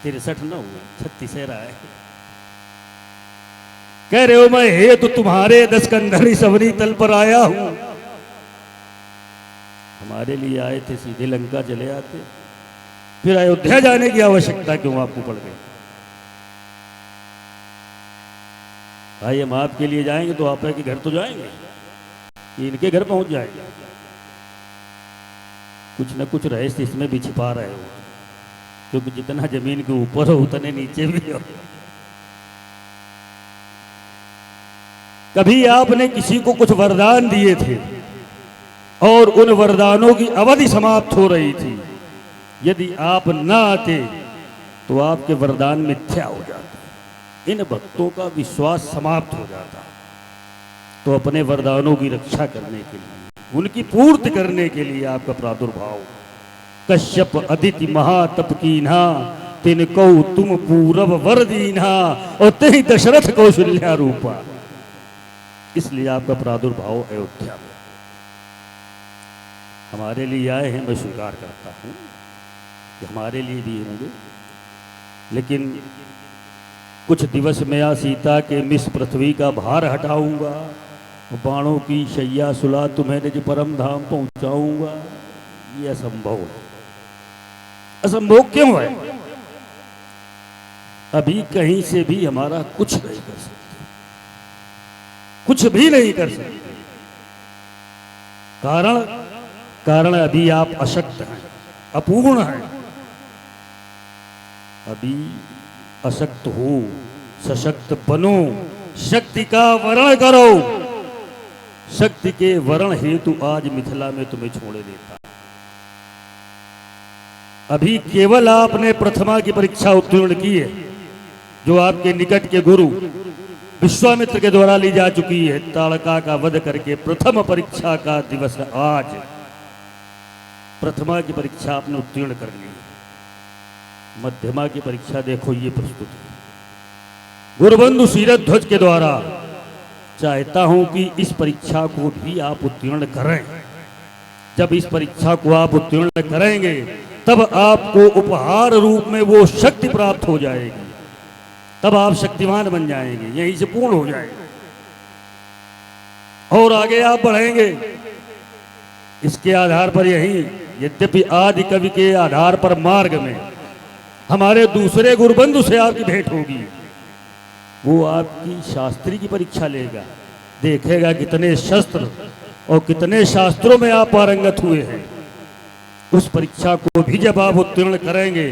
S6: 63 ना हुआ, 36 रहा है। कह रहे हो मैं हे तो तुम्हारे 10 कंधड़ी सवरी तल पर आया हूं। हमारे लिए आए थे, सीधे लंका चले आते, फिर अयोध्या जाने की आवश्यकता क्यों आपको पड़ गई? भाई हम आपके लिए जाएंगे तो आप के घर तो जाएंगे, इनके घर पहुंच जाएंगे। कुछ न कुछ रहस्य इसमें भी छिपा रहे हो, क्योंकि जितना जमीन के ऊपर हो उतने नीचे भी हो। कभी आपने किसी को कुछ वरदान दिए थे और उन वरदानों की अवधि समाप्त हो रही थी। यदि आप न आते तो आपके वरदान मिथ्या हो जाते, इन भक्तों का विश्वास समाप्त हो जाता। तो अपने वरदानों की रक्षा करने के लिए, उनकी पूर्ति करने के लिए आपका प्रादुर्भाव। कश्यप अदिति महातप कीन्हा, तिनको तुम पूरब वर दीन्हा, और तेहि दशरथ कौशल्या रूपा। इसलिए आपका प्रादुर्भाव अयोध्या में हमारे लिए आए हैं। मैं स्वीकार करता हूं कि हमारे लिए भी होंगे, लेकिन कुछ दिवस में आ सीता के मिस पृथ्वी का भार हटाऊंगा, बाणों की शैया सुला तुम्हें निज परम धाम पहुंचाऊंगा। ये असंभव है। असंभव क्यों है? अभी कहीं से भी हमारा कुछ नहीं कर सकते, कुछ भी नहीं कर सकते। कारण अभी आप अशक्त हैं, अपूर्ण हैं। अभी अशक्त हो, सशक्त बनो, शक्ति का वरण करो। शक्ति के वरण हेतु आज मिथिला में तुम्हें छोड़े देता। अभी केवल आपने प्रथमा की परीक्षा उत्तीर्ण की है, जो आपके निकट के गुरु विश्वामित्र के द्वारा ली जा चुकी है। ताड़का का वध करके प्रथम परीक्षा का दिवस आज। प्रथमा की परीक्षा आपने उत्तीर्ण कर ली। मध्यमा की परीक्षा देखो, ये प्रस्तुत है गुरुबंधु शीरध्वज के द्वारा। चाहता हूं कि इस परीक्षा को भी आप उत्तीर्ण करें। जब इस परीक्षा को आप उत्तीर्ण करेंगे, तब आपको उपहार रूप में वो शक्ति प्राप्त हो जाएगी। तब आप शक्तिमान बन जाएंगे, यहीं से पूर्ण हो जाएंगे और आगे आप बढ़ेंगे। इसके आधार पर यही, यद्यपि आदि कवि के आधार पर मार्ग में हमारे दूसरे गुरुबंधु से आपकी भेंट होगी। वो आपकी शास्त्री की परीक्षा लेगा, देखेगा कितने शस्त्र और कितने शास्त्रों में आप पारंगत हुए हैं। उस परीक्षा को भी जब आप उत्तीर्ण करेंगे,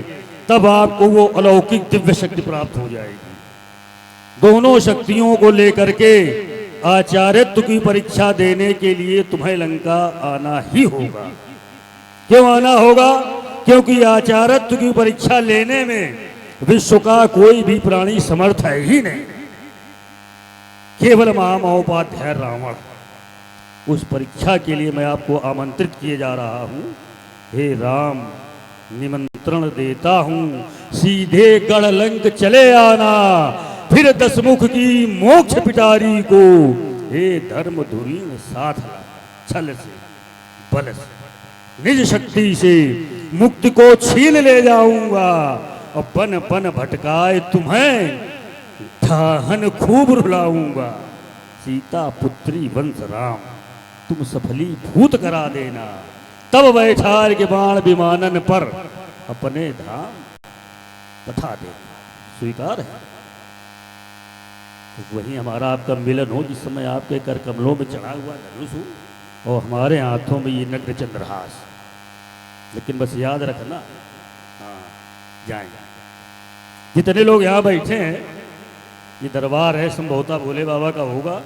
S6: तब आपको वो अलौकिक दिव्य शक्ति प्राप्त हो जाएगी। दोनों शक्तियों को लेकर के आचार्यत्व की परीक्षा देने के लिए तुम्हें लंका आना ही होगा। क्यों आना होगा? क्योंकि आचार्यत्व की परीक्षा लेने में विश्व का कोई भी प्राणी समर्थ है ही नहीं, केवल महामहोपाध्याय रावण। उस परीक्षा के लिए मैं आपको आमंत्रित किए जा रहा हूं। हे राम, निमंत्रण देता हूं, सीधे गढ़ लंक चले आना, फिर दसमुख की मोक्ष पिटारी को हे धर्म धुरीण साथ ला। छल से बल से निज शक्ति से मुक्ति को छीन ले जाऊंगा और पन पन भटकाए तुम्हें ढाहन खूब रुलाऊंगा। सीता पुत्री वंश राम, तुम सफली भूत करा देना, तब वैछार के बाण विमानन पर अपने धाम पठा देना। स्वीकार है? तो वही हमारा आपका मिलन हो जिस समय आपके कर कमलों में चढ़ा हुआ धनुष हो और हमारे हाथों में ये नग्न चंद्रहास। लेकिन बस याद रखना, हाँ जाएंगे। जितने लोग यहाँ बैठे हैं, ये दरबार है संभवतः भोले बाबा का होगा।